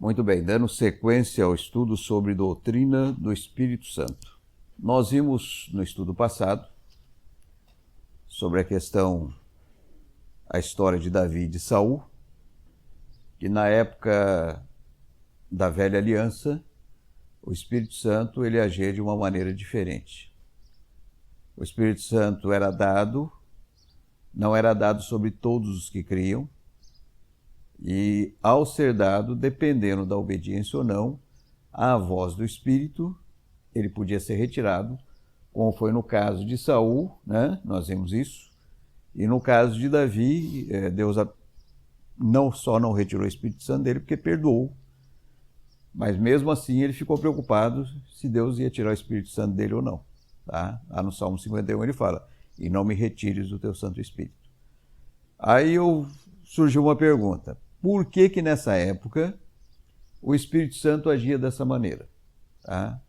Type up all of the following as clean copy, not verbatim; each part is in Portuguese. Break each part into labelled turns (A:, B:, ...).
A: Muito bem, dando sequência ao estudo sobre doutrina do Espírito Santo. Nós vimos no estudo passado sobre a história de Davi e de Saul, que na época da velha aliança, o Espírito Santo ele agia de uma maneira diferente. O Espírito Santo não era dado sobre todos os que criam, e ao ser dado, dependendo da obediência ou não, à voz do Espírito, ele podia ser retirado, como foi no caso de Saul, né? Nós vimos isso, e no caso de Davi, Deus não só não retirou o Espírito Santo dele, porque perdoou, mas mesmo assim ele ficou preocupado se Deus ia tirar o Espírito Santo dele ou não. Tá? Lá no Salmo 51 ele fala, e não me retires do teu Santo Espírito. Aí surgiu uma pergunta, por que nessa época o Espírito Santo agia dessa maneira? Tá?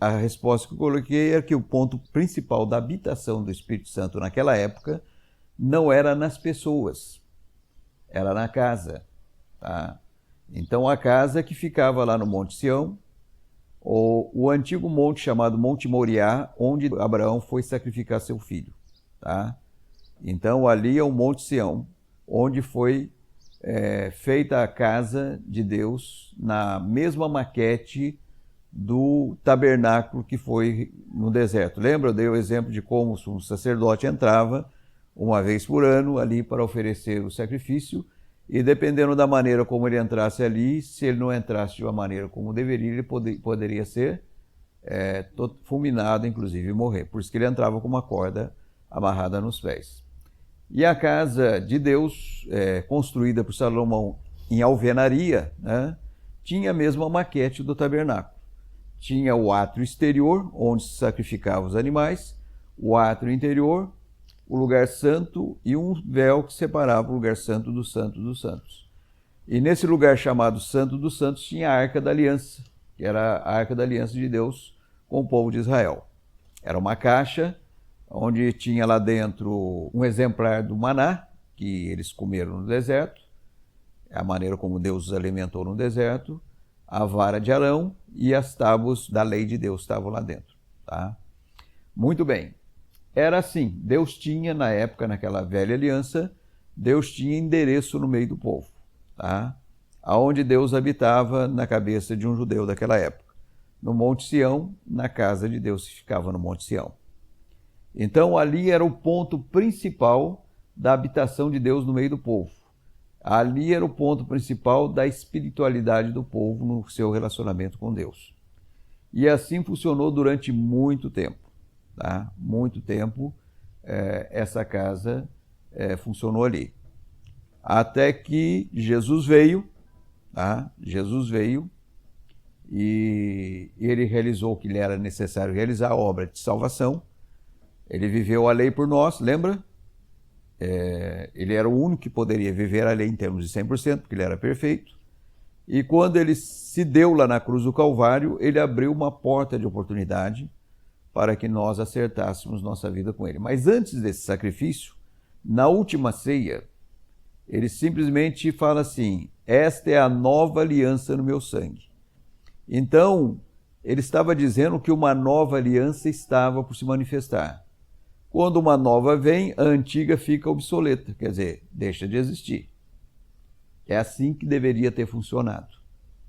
A: A resposta que eu coloquei é que o ponto principal da habitação do Espírito Santo naquela época não era nas pessoas, era na casa. Tá? Então a casa que ficava lá no Monte Sião, o antigo monte chamado Monte Moriá, onde Abraão foi sacrificar seu filho. Tá? Então ali é o Monte Sião, onde foi feita a casa de Deus na mesma maquete do tabernáculo que foi no deserto. Lembra? Eu dei o exemplo de como o sacerdote entrava uma vez por ano ali para oferecer o sacrifício, e dependendo da maneira como ele entrasse ali, se ele não entrasse de uma maneira como deveria, ele poderia ser fulminado, inclusive, e morrer. Por isso que ele entrava com uma corda amarrada nos pés. E a casa de Deus, construída por Salomão em alvenaria, né, tinha a mesma maquete do tabernáculo. Tinha o átrio exterior, onde se sacrificavam os animais, o átrio interior, o lugar santo e um véu que separava o lugar santo do Santo dos Santos. E nesse lugar chamado Santo dos Santos tinha a Arca da Aliança, que era a Arca da Aliança de Deus com o povo de Israel. Era uma caixa onde tinha lá dentro um exemplar do maná, que eles comeram no deserto, a maneira como Deus os alimentou no deserto, a vara de Arão e as tábuas da lei de Deus estavam lá dentro. Tá? Muito bem. Era assim, Deus tinha na época, naquela velha aliança, Deus tinha endereço no meio do povo, tá? Aonde Deus habitava na cabeça de um judeu daquela época. No Monte Sião, na casa de Deus que ficava no Monte Sião. Então ali era o ponto principal da habitação de Deus no meio do povo. Ali era o ponto principal da espiritualidade do povo no seu relacionamento com Deus. E assim funcionou durante muito tempo. Tá? Muito tempo essa casa funcionou ali. Até que Jesus veio, tá? Jesus veio e ele realizou o que lhe era necessário realizar, a obra de salvação. Ele viveu a lei por nós, lembra? Ele era o único que poderia viver a lei em termos de 100%, porque ele era perfeito. E quando ele se deu lá na cruz do Calvário, ele abriu uma porta de oportunidade para que nós acertássemos nossa vida com ele. Mas antes desse sacrifício, na última ceia, ele simplesmente fala assim, esta é a nova aliança no meu sangue. Então, ele estava dizendo que uma nova aliança estava por se manifestar. Quando uma nova vem, a antiga fica obsoleta, quer dizer, deixa de existir. É assim que deveria ter funcionado.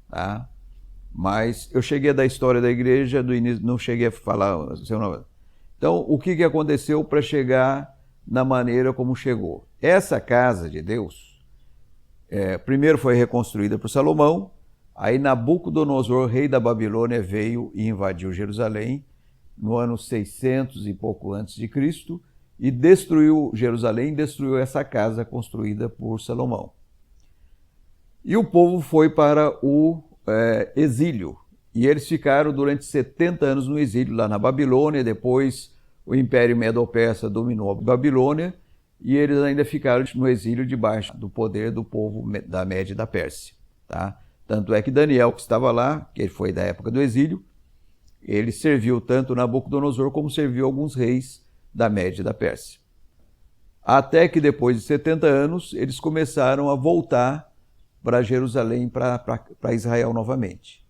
A: Tá? Mas eu cheguei a dar a história da igreja, do início, não cheguei a falar. Então, o que aconteceu para chegar na maneira como chegou? Essa casa de Deus, primeiro foi reconstruída por Salomão, aí Nabucodonosor, rei da Babilônia, veio e invadiu Jerusalém no ano 600 e pouco antes de Cristo e destruiu Jerusalém, destruiu essa casa construída por Salomão. E o povo foi para o exílio, e eles ficaram durante 70 anos no exílio lá na Babilônia. Depois o Império Medo-Persa dominou a Babilônia e eles ainda ficaram no exílio debaixo do poder do povo da Média e da Pérsia. Tá? Tanto é que Daniel, que estava lá, que ele foi da época do exílio, ele serviu tanto Nabucodonosor como serviu alguns reis da Média e da Pérsia. Até que depois de 70 anos eles começaram a voltar para Jerusalém, para Israel novamente.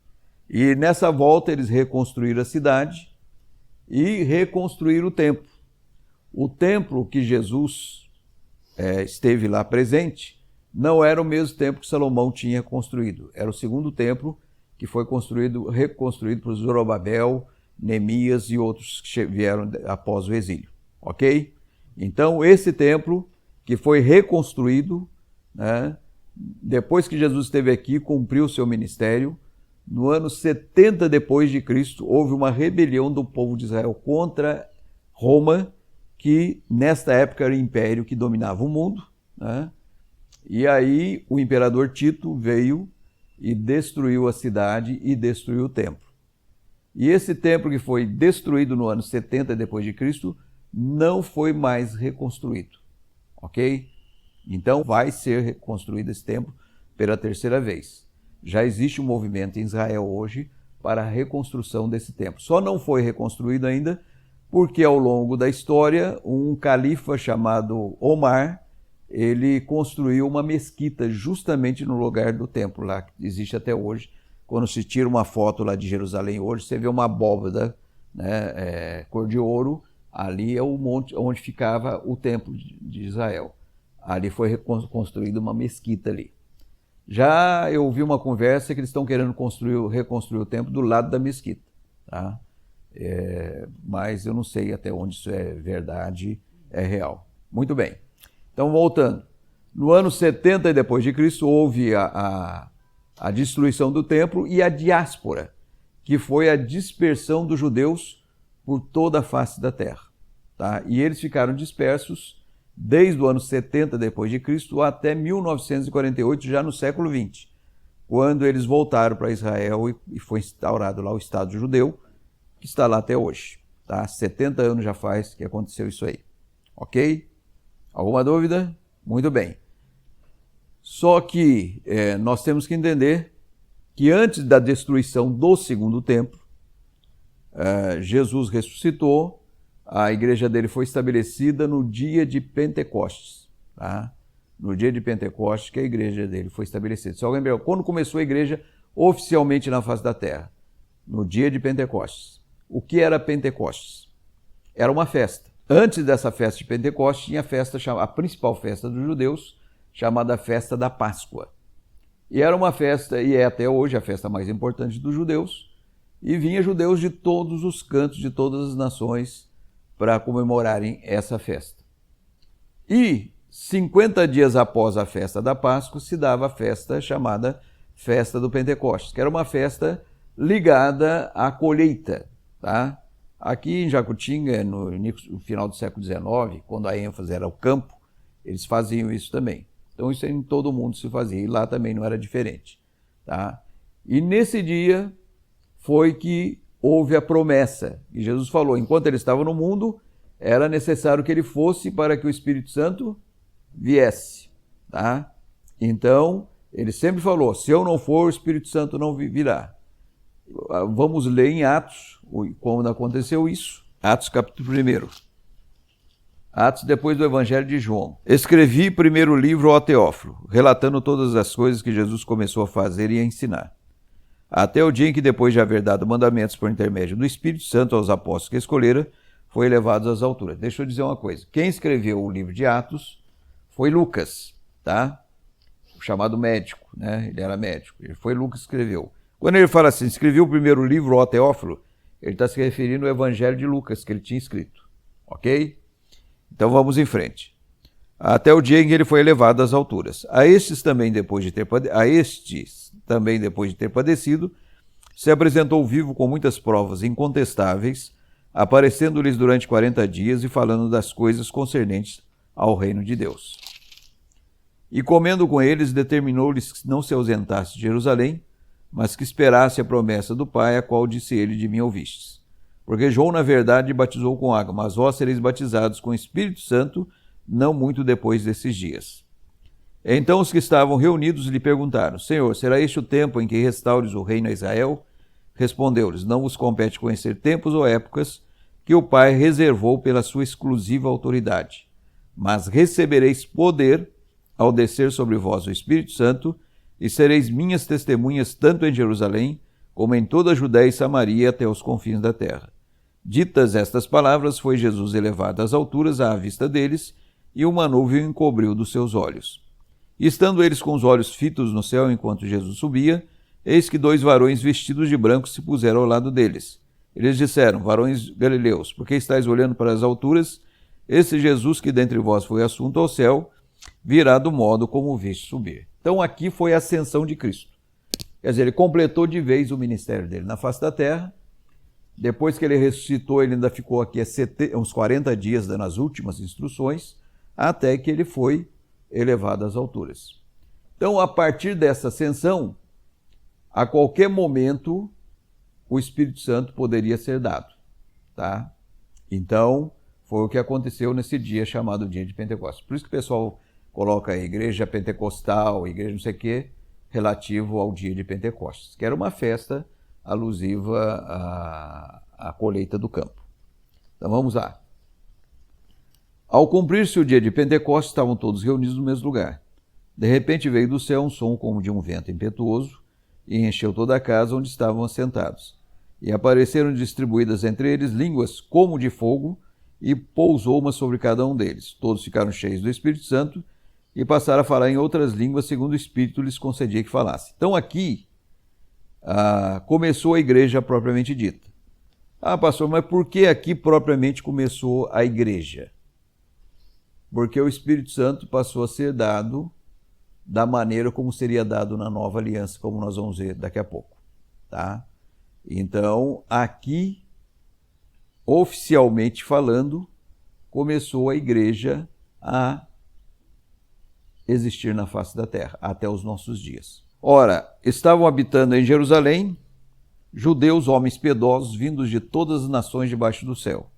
A: E nessa volta eles reconstruíram a cidade e reconstruíram o templo. O templo que Jesus esteve lá presente não era o mesmo templo que Salomão tinha construído. Era o segundo templo que foi reconstruído por Zorobabel, Neemias e outros que vieram após o exílio. Ok? Então, esse templo que foi reconstruído, né, depois que Jesus esteve aqui, cumpriu o seu ministério. No ano 70 depois de Cristo, houve uma rebelião do povo de Israel contra Roma, que nesta época era o império que dominava o mundo, né? E aí o imperador Tito veio e destruiu a cidade e destruiu o templo. E esse templo que foi destruído no ano 70 depois de Cristo não foi mais reconstruído, ok? Então vai ser reconstruído esse templo pela terceira vez. Já existe um movimento em Israel hoje para a reconstrução desse templo. Só não foi reconstruído ainda porque ao longo da história um califa chamado Omar, ele construiu uma mesquita justamente no lugar do templo lá, que existe até hoje. Quando se tira uma foto lá de Jerusalém hoje, você vê uma abóbada, né, cor de ouro, ali é o monte onde ficava o templo de Israel. Ali foi reconstruída uma mesquita ali. Já eu ouvi uma conversa que eles estão querendo reconstruir o templo do lado da mesquita, tá? Mas eu não sei até onde isso é verdade, é real. Muito bem. Então, voltando. No ano 70 depois de Cristo, houve a destruição do templo e a diáspora, que foi a dispersão dos judeus por toda a face da terra, tá? E eles ficaram dispersos desde o ano 70 depois de Cristo até 1948, já no século 20, quando eles voltaram para Israel e foi instaurado lá o Estado judeu, que está lá até hoje, tá? 70 anos já faz que aconteceu isso aí, ok? Alguma dúvida? Muito bem. Só que nós temos que entender que antes da destruição do segundo templo, Jesus ressuscitou, a igreja dele foi estabelecida no dia de Pentecostes, tá? No dia de Pentecostes que a igreja dele foi estabelecida. Se alguém lembra, quando começou a igreja oficialmente na face da terra? No dia de Pentecostes. O que era Pentecostes? Era uma festa. Antes dessa festa de Pentecostes, tinha a principal festa dos judeus, chamada Festa da Páscoa. E era uma festa, e é até hoje a festa mais importante dos judeus, e vinha judeus de todos os cantos, de todas as nações, para comemorarem essa festa. E 50 dias após a festa da Páscoa, se dava a festa chamada Festa do Pentecostes, que era uma festa ligada à colheita, tá? Aqui em Jacutinga, no final do século XIX, quando a ênfase era o campo, eles faziam isso também. Então isso em todo mundo se fazia, e lá também não era diferente, tá? E nesse dia foi que houve a promessa, e Jesus falou, enquanto ele estava no mundo, era necessário que ele fosse para que o Espírito Santo viesse, tá? Então, ele sempre falou, se eu não for, o Espírito Santo não virá. Vamos ler em Atos, quando aconteceu isso. Atos capítulo 1. Atos depois do Evangelho de João. Escrevi primeiro livro ao Teófilo, relatando todas as coisas que Jesus começou a fazer e a ensinar. Até o dia em que, depois de haver dado mandamentos por intermédio do Espírito Santo aos apóstolos que escolhera, foi elevado às alturas. Deixa eu dizer uma coisa. Quem escreveu o livro de Atos foi Lucas, tá? O chamado médico, né? Ele era médico. Foi Lucas que escreveu. Quando ele fala assim, escrevi o primeiro livro ao Teófilo, ele está se referindo ao Evangelho de Lucas, que ele tinha escrito. Ok? Então vamos em frente. Até o dia em que ele foi elevado às alturas. A estes também, depois de ter padecido, se apresentou vivo com muitas provas incontestáveis, aparecendo-lhes durante 40 dias e falando das coisas concernentes ao reino de Deus. E comendo com eles, determinou-lhes que não se ausentasse de Jerusalém, mas que esperasse a promessa do Pai, a qual disse ele, de mim ouvistes. Porque João, na verdade, batizou com água, mas vós sereis batizados com o Espírito Santo, não muito depois desses dias. Então os que estavam reunidos lhe perguntaram, Senhor, será este o tempo em que restaures o reino a Israel? Respondeu-lhes, não vos compete conhecer tempos ou épocas que o Pai reservou pela sua exclusiva autoridade, mas recebereis poder ao descer sobre vós o Espírito Santo, e sereis minhas testemunhas tanto em Jerusalém, como em toda a Judéia e Samaria até os confins da terra. Ditas estas palavras, foi Jesus elevado às alturas à vista deles, e uma nuvem o encobriu dos seus olhos. E estando eles com os olhos fitos no céu enquanto Jesus subia, eis que 2 varões vestidos de branco se puseram ao lado deles. Eles disseram: varões galileus, por que estáis olhando para as alturas? Esse Jesus que dentre vós foi assunto ao céu, virá do modo como o viste subir. Então aqui foi a ascensão de Cristo. Quer dizer, ele completou de vez o ministério dele na face da terra. Depois que ele ressuscitou, ele ainda ficou aqui uns 40 dias dando as últimas instruções, até que ele foi elevado às alturas. Então, a partir dessa ascensão, a qualquer momento, o Espírito Santo poderia ser dado. Tá? Então, foi o que aconteceu nesse dia chamado dia de Pentecostes. Por isso que o pessoal coloca a igreja pentecostal, igreja não sei o quê, relativo ao dia de Pentecostes, que era uma festa alusiva à colheita do campo. Então vamos lá. Ao cumprir-se o dia de Pentecostes, estavam todos reunidos no mesmo lugar. De repente veio do céu um som como de um vento impetuoso e encheu toda a casa onde estavam assentados. E apareceram distribuídas entre eles línguas como de fogo, e pousou uma sobre cada um deles. Todos ficaram cheios do Espírito Santo e passaram a falar em outras línguas, segundo o Espírito lhes concedia que falasse. Então aqui começou a igreja propriamente dita. Pastor, mas por que aqui propriamente começou a igreja? Porque o Espírito Santo passou a ser dado da maneira como seria dado na nova aliança, como nós vamos ver daqui a pouco. Tá? Então, aqui, oficialmente falando, começou a igreja a existir na face da terra, até os nossos dias. Ora, estavam habitando em Jerusalém judeus, homens piedosos, vindos de todas as nações debaixo do céu.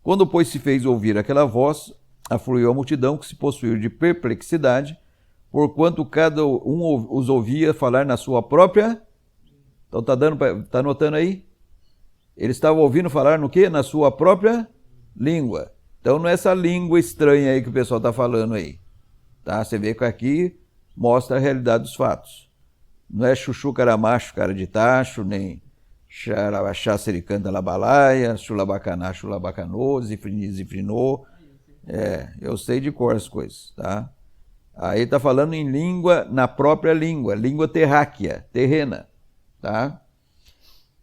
A: Quando, pois, se fez ouvir aquela voz, afluiu a multidão, que se possuiu de perplexidade, porquanto cada um os ouvia falar na sua própria... Então tá anotando aí? Eles estavam ouvindo falar no quê? Na sua própria língua. Então não é essa língua estranha aí que o pessoal está falando aí. Tá? Você vê que aqui mostra a realidade dos fatos. Não é chuchu caramacho, cara de tacho, nem xarabachá sericanta labalaia, chulabacaná, chulabacanô, zifrini, zifrinô. Eu sei de cor as coisas, tá? Aí está falando em língua, na própria língua, língua terráquea, terrena, tá?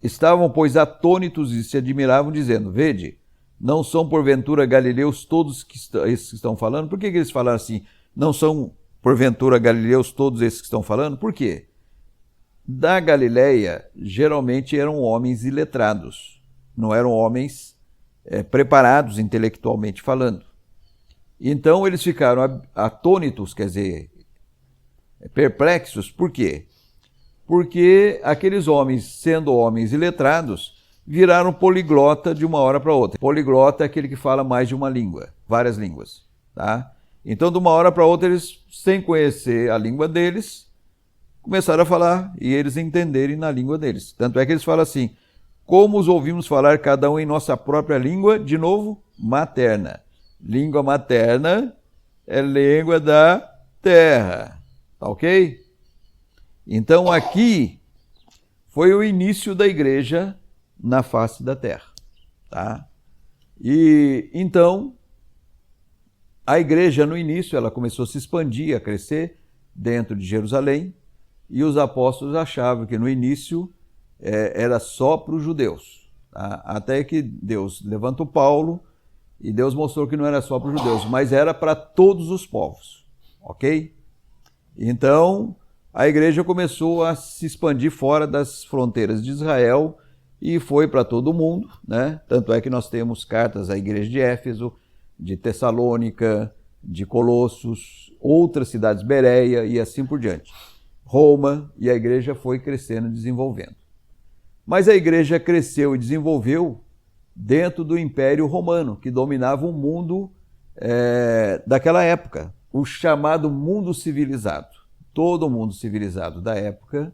A: Estavam, pois, atônitos e se admiravam, dizendo: vede, não são porventura galileus todos esses que estão falando? Por que eles falaram assim? Não são porventura galileus todos esses que estão falando? Por quê? Da Galileia, geralmente eram homens iletrados, não eram homens preparados intelectualmente falando. Então eles ficaram atônitos, quer dizer, perplexos. Por quê? Porque aqueles homens, sendo homens iletrados, viraram poliglota de uma hora para outra. Poliglota é aquele que fala mais de uma língua, várias línguas. Tá? Então, de uma hora para outra, eles, sem conhecer a língua deles, começaram a falar e eles entenderem na língua deles. Tanto é que eles falam assim: como os ouvimos falar cada um em nossa própria língua, de novo, materna. Língua materna é língua da terra. Tá ok? Então aqui foi o início da igreja na face da terra. Tá? E então a igreja no início ela começou a se expandir, a crescer dentro de Jerusalém, e os apóstolos achavam que no início era só para os judeus. Tá? Até que Deus levantou Paulo e Deus mostrou que não era só para os judeus, mas era para todos os povos. Ok? Então a igreja começou a se expandir fora das fronteiras de Israel e foi para todo mundo, né? Tanto é que nós temos cartas à igreja de Éfeso, de Tessalônica, de Colossos, outras cidades, Bereia e assim por diante. Roma, e a igreja foi crescendo e desenvolvendo. Mas a igreja cresceu e desenvolveu dentro do Império Romano, que dominava o mundo daquela época, o chamado mundo civilizado. Todo o mundo civilizado da época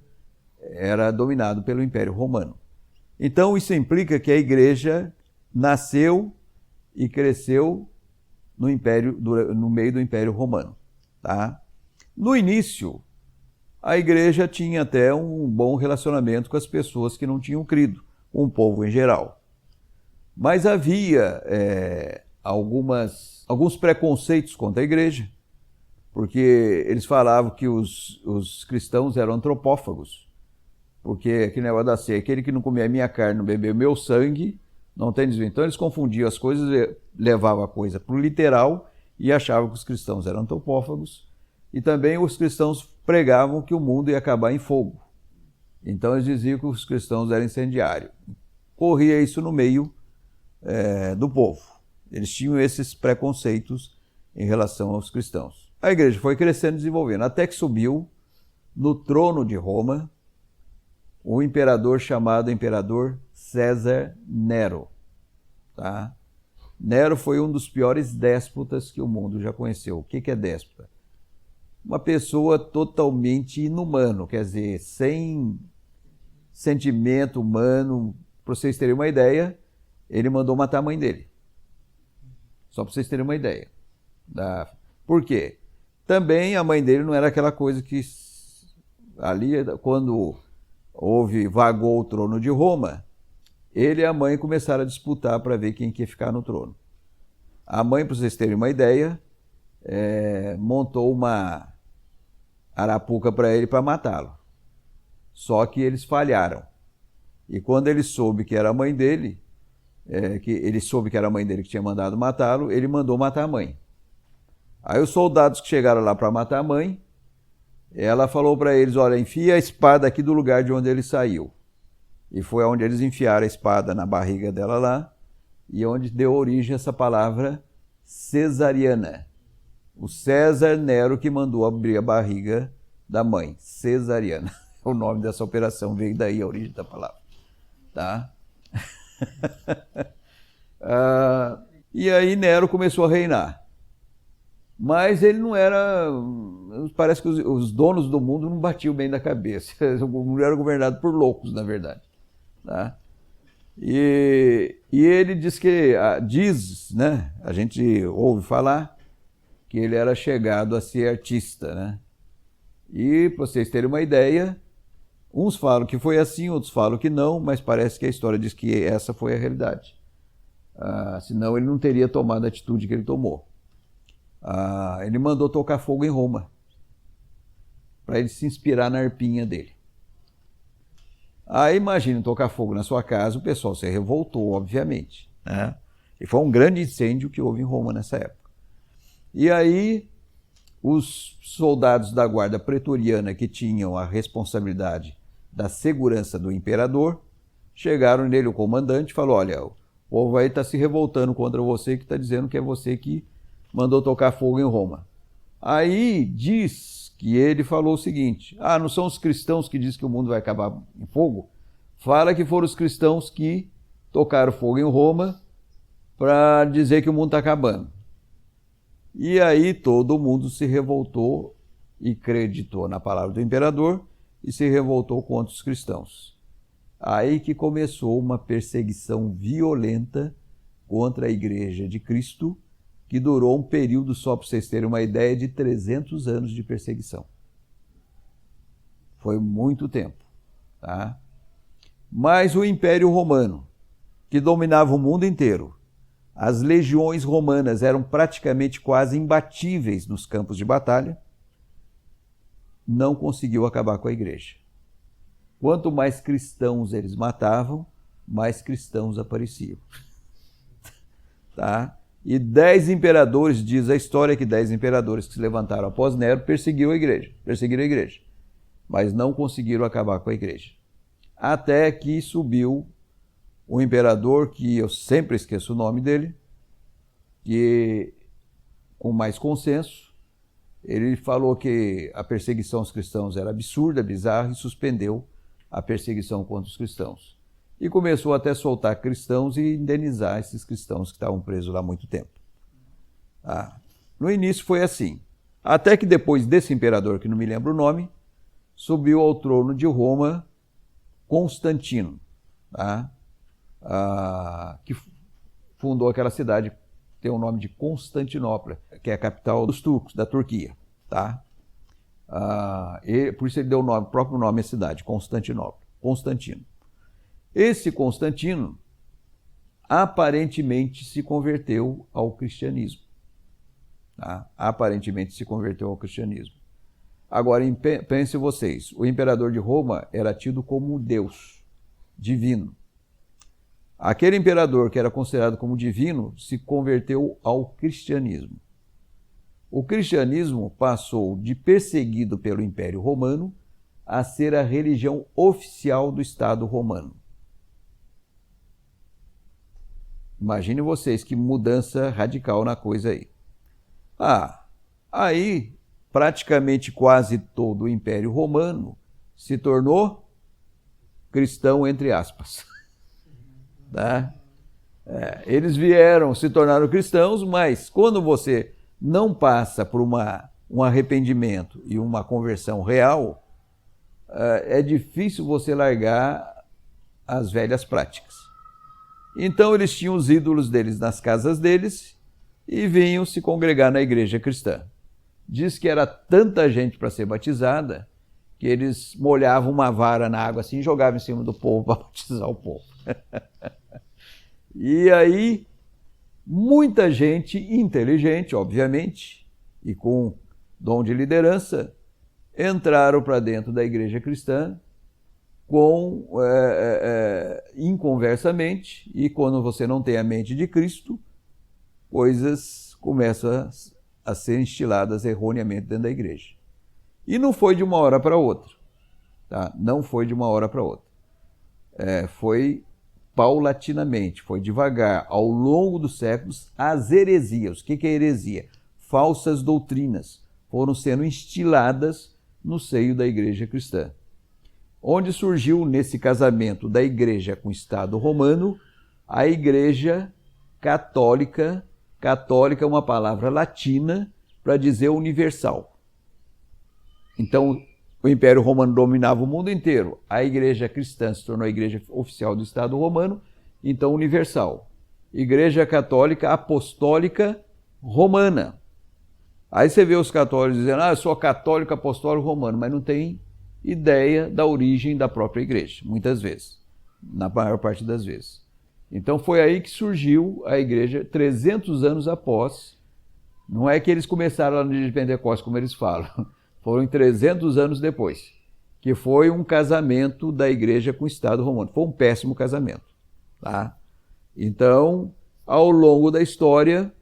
A: era dominado pelo Império Romano. Então isso implica que a igreja nasceu e cresceu no meio do Império Romano. Tá? No início, a igreja tinha até um bom relacionamento com as pessoas que não tinham crido, com o povo em geral. Mas havia alguns preconceitos contra a igreja, porque eles falavam que os cristãos eram antropófagos, porque aquele negócio da ceia, aquele que não comia a minha carne, não bebeu meu sangue, não tem desvio. Então eles confundiam as coisas, levavam a coisa para o literal e achavam que os cristãos eram antropófagos, e também os cristãos pregavam que o mundo ia acabar em fogo. Então eles diziam que os cristãos eram incendiários. Corria isso no meio do povo. Eles tinham esses preconceitos em relação aos cristãos. A igreja foi crescendo e desenvolvendo, até que subiu no trono de Roma um imperador chamado Imperador César Nero. Tá? Nero foi um dos piores déspotas que o mundo já conheceu. O que é déspota? Uma pessoa totalmente inumano, quer dizer, sem sentimento humano. Para vocês terem uma ideia, ele mandou matar a mãe dele. Só para vocês terem uma ideia. Por quê? Também a mãe dele não era aquela coisa que ali, quando vagou o trono de Roma, ele e a mãe começaram a disputar para ver quem ia ficar no trono. A mãe, para vocês terem uma ideia, montou uma arapuca para ele para matá-lo. Só que eles falharam. E quando ele soube que era a mãe dele, que tinha mandado matá-lo, ele mandou matar a mãe. Aí os soldados que chegaram lá para matar a mãe, ela falou para eles, olha, enfia a espada aqui do lugar de onde ele saiu. E foi onde eles enfiaram a espada na barriga dela lá, e onde deu origem a essa palavra cesariana. O César Nero que mandou abrir a barriga da mãe, cesariana. O nome dessa operação veio daí, a origem da palavra. Tá? E aí Nero começou a reinar. Mas ele não era... Parece que os donos do mundo não batiam bem da cabeça. O mundo era governado por loucos, na verdade. Tá? E ele diz, né? A gente ouve falar que ele era chegado a ser artista, né? E, para vocês terem uma ideia, uns falam que foi assim, outros falam que não, mas parece que a história diz que essa foi a realidade. Senão ele não teria tomado a atitude que ele tomou. Ele mandou tocar fogo em Roma, para ele se inspirar na arpinha dele. Aí imagine tocar fogo na sua casa, o pessoal se revoltou, obviamente. Né? E foi um grande incêndio que houve em Roma nessa época. E aí os soldados da guarda pretoriana que tinham a responsabilidade da segurança do imperador chegaram nele, o comandante, e falou, olha, o povo aí está se revoltando contra você, que está dizendo que é você que mandou tocar fogo em Roma. Aí diz que ele falou o seguinte, não são os cristãos que dizem que o mundo vai acabar em fogo? Fala que foram os cristãos que tocaram fogo em Roma para dizer que o mundo está acabando. E aí todo mundo se revoltou e acreditou na palavra do imperador e se revoltou contra os cristãos. Aí que começou uma perseguição violenta contra a Igreja de Cristo, que durou um período, só para vocês terem uma ideia, de 300 anos de perseguição. Foi muito tempo. Tá? Mas o Império Romano, que dominava o mundo inteiro, as legiões romanas eram praticamente quase imbatíveis nos campos de batalha, não conseguiu acabar com a igreja. Quanto mais cristãos eles matavam, mais cristãos apareciam. Tá? E 10 imperadores, diz a história que 10 imperadores que se levantaram após Nero perseguiram a igreja, mas não conseguiram acabar com a igreja. Até que subiu um imperador, que eu sempre esqueço o nome dele, que, com mais consenso, ele falou que a perseguição aos cristãos era absurda, bizarra, e suspendeu a perseguição contra os cristãos. E começou até a soltar cristãos e indenizar esses cristãos que estavam presos lá há muito tempo. No início foi assim, até que depois desse imperador, que não me lembro o nome, subiu ao trono de Roma Constantino, tá? Que fundou aquela cidade que tem o nome de Constantinopla, que é a capital dos turcos, da Turquia. Tá? Por isso ele deu o próprio nome à cidade, Constantinopla. Constantino. Esse Constantino aparentemente se converteu ao cristianismo. Tá? Aparentemente se converteu ao cristianismo. Agora, pensem vocês, o imperador de Roma era tido como Deus, divino. Aquele imperador que era considerado como divino se converteu ao cristianismo. O cristianismo passou de perseguido pelo Império Romano a ser a religião oficial do Estado romano. Imagine vocês que mudança radical na coisa aí. Aí praticamente quase todo o Império Romano se tornou cristão, entre aspas. Tá? Eles se tornaram cristãos, mas quando você não passa por um arrependimento e uma conversão real, é difícil você largar as velhas práticas. Então eles tinham os ídolos deles nas casas deles e vinham se congregar na igreja cristã. Diz que era tanta gente para ser batizada que eles molhavam uma vara na água assim e jogavam em cima do povo para batizar o povo. E aí, muita gente inteligente, obviamente, e com dom de liderança, entraram para dentro da igreja cristã inconversamente, e quando você não tem a mente de Cristo, coisas começam a ser instiladas erroneamente dentro da igreja. E não foi de uma hora para outra. Tá? Não foi de uma hora para outra. Foi paulatinamente, foi devagar. Ao longo dos séculos, as heresias. O que é heresia? Falsas doutrinas foram sendo instiladas no seio da igreja cristã. Onde surgiu, nesse casamento da igreja com o Estado romano, a igreja católica. Católica é uma palavra latina para dizer universal. Então, o Império Romano dominava o mundo inteiro. A igreja cristã se tornou a igreja oficial do Estado romano, então universal. Igreja católica apostólica romana. Aí você vê os católicos dizendo, eu sou católico apostólico romano, mas não tem ideia da origem da própria igreja, muitas vezes, na maior parte das vezes. Então foi aí que surgiu a igreja 300 anos após. Não é que eles começaram lá no dia de Pentecostes, como eles falam. Foram 300 anos depois, que foi um casamento da igreja com o Estado romano. Foi um péssimo casamento. Tá? Então, ao longo da história,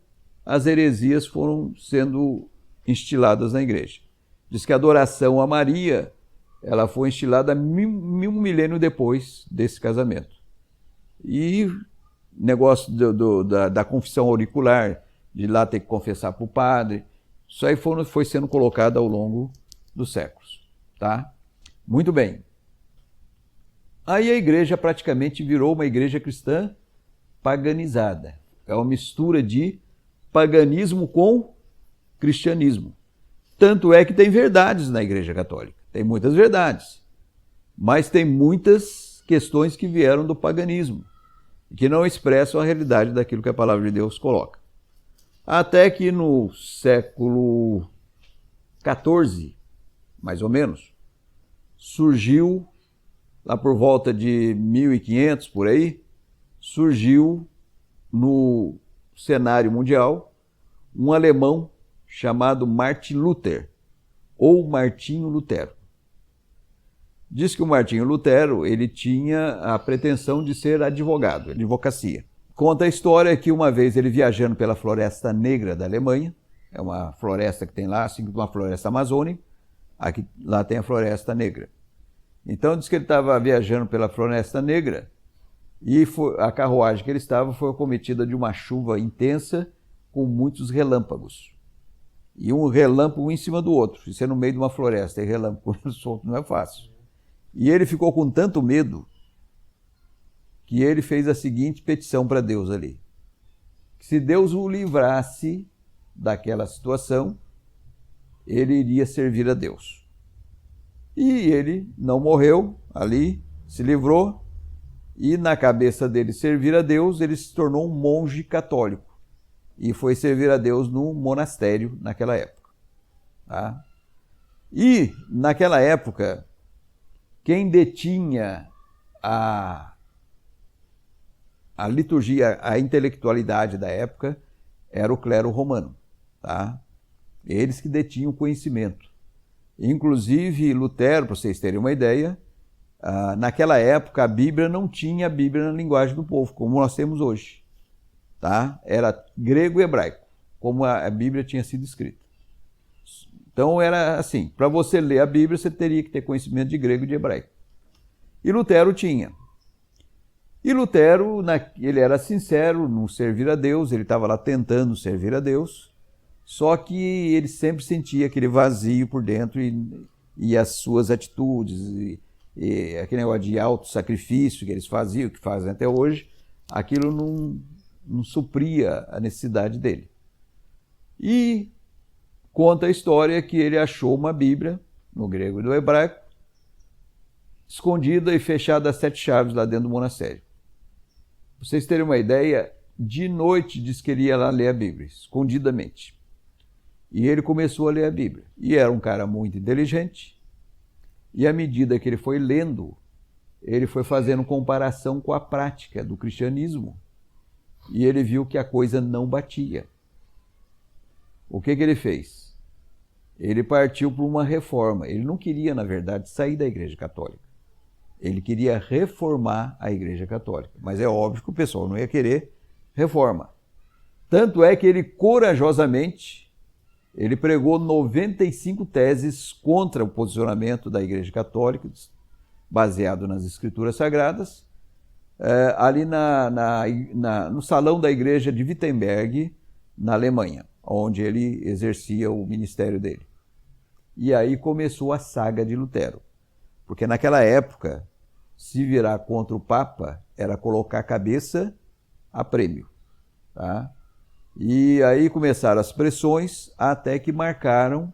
A: as heresias foram sendo instiladas na igreja. Diz que a adoração a Maria, ela foi instilada um milênio depois desse casamento. E negócio da confissão auricular, de lá ter que confessar para o padre, isso aí foi sendo colocado ao longo dos séculos. Tá? Muito bem. Aí a igreja praticamente virou uma igreja cristã paganizada. É uma mistura de paganismo com cristianismo. Tanto é que tem verdades na igreja católica. Tem muitas verdades. Mas tem muitas questões que vieram do paganismo, que não expressam a realidade daquilo que a palavra de Deus coloca. Até que no século XIV, mais ou menos, surgiu, lá por volta de 1500, por aí, surgiu no cenário mundial um alemão chamado Martin Luther, ou Martinho Lutero. Diz que o Martinho Lutero, ele tinha a pretensão de ser advogado, advocacia. Conta a história que uma vez ele viajando pela Floresta Negra da Alemanha, é uma floresta que tem lá, assim como uma floresta amazônica, aqui, lá tem a Floresta Negra. Então diz que ele estava viajando pela Floresta Negra e a carruagem que ele estava foi acometida de uma chuva intensa com muitos relâmpagos. E um relâmpago em cima do outro. Isso é no meio de uma floresta, e relâmpago solto não é fácil. E ele ficou com tanto medo que ele fez a seguinte petição para Deus ali. Que se Deus o livrasse daquela situação, ele iria servir a Deus. E ele não morreu ali, se livrou, e na cabeça dele servir a Deus, ele se tornou um monge católico. E foi servir a Deus num monastério naquela época. Tá? E, naquela época, quem detinha a liturgia, a intelectualidade da época, era o clero romano, tá? Eles que detinham o conhecimento. Inclusive, Lutero, para vocês terem uma ideia, naquela época a Bíblia não tinha a Bíblia na linguagem do povo, como nós temos hoje, tá? Era grego e hebraico, como a Bíblia tinha sido escrita. Então era assim, para você ler a Bíblia, você teria que ter conhecimento de grego e de hebraico. E Lutero tinha. E Lutero, ele era sincero no servir a Deus, ele estava lá tentando servir a Deus, só que ele sempre sentia aquele vazio por dentro e as suas atitudes, e aquele negócio de auto-sacrifício que eles faziam, que fazem até hoje, aquilo não supria a necessidade dele. E conta a história que ele achou uma Bíblia, no grego e no hebraico, escondida e fechada a 7 chaves lá dentro do monastério. Pra vocês terem uma ideia, de noite diz que ele ia lá ler a Bíblia, escondidamente. E ele começou a ler a Bíblia. E era um cara muito inteligente. E à medida que ele foi lendo, ele foi fazendo comparação com a prática do cristianismo. E ele viu que a coisa não batia. O que ele fez? Ele partiu para uma reforma. Ele não queria, na verdade, sair da Igreja Católica. Ele queria reformar a Igreja Católica. Mas é óbvio que o pessoal não ia querer reforma. Tanto é que ele corajosamente, ele pregou 95 teses contra o posicionamento da Igreja Católica, baseado nas Escrituras Sagradas, ali no salão da Igreja de Wittenberg, na Alemanha, onde ele exercia o ministério dele. E aí começou a saga de Lutero. Porque naquela época, se virar contra o Papa, era colocar a cabeça a prêmio. Tá? E aí começaram as pressões, até que marcaram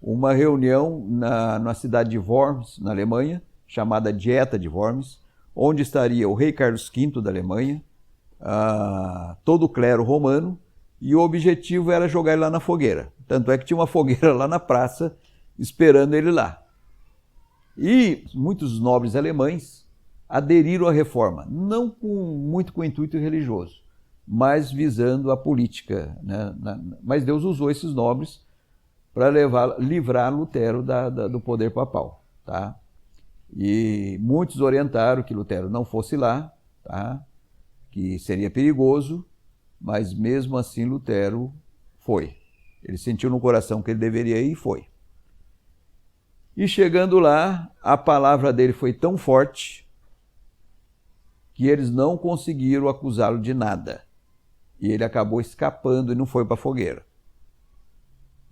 A: uma reunião na cidade de Worms, na Alemanha, chamada Dieta de Worms, onde estaria o rei Carlos V da Alemanha, todo o clero romano, e o objetivo era jogar ele lá na fogueira. Tanto é que tinha uma fogueira lá na praça, esperando ele lá. E muitos nobres alemães aderiram à reforma, não muito com intuito religioso, mas visando a política, né? Mas Deus usou esses nobres para livrar Lutero do poder papal. Tá? E muitos orientaram que Lutero não fosse lá, tá? Que seria perigoso, mas mesmo assim Lutero foi. Ele sentiu no coração que ele deveria ir e foi. E chegando lá, a palavra dele foi tão forte que eles não conseguiram acusá-lo de nada. E ele acabou escapando e não foi para a fogueira.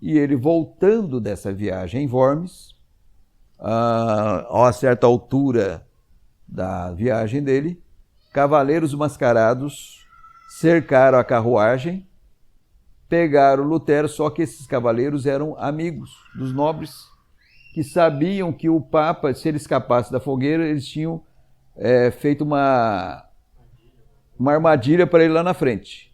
A: E ele voltando dessa viagem em Worms, a uma certa altura da viagem dele, cavaleiros mascarados cercaram a carruagem, pegaram Lutero, só que esses cavaleiros eram amigos dos nobres, que sabiam que o Papa, se ele escapasse da fogueira, eles tinham feito uma armadilha para ele lá na frente.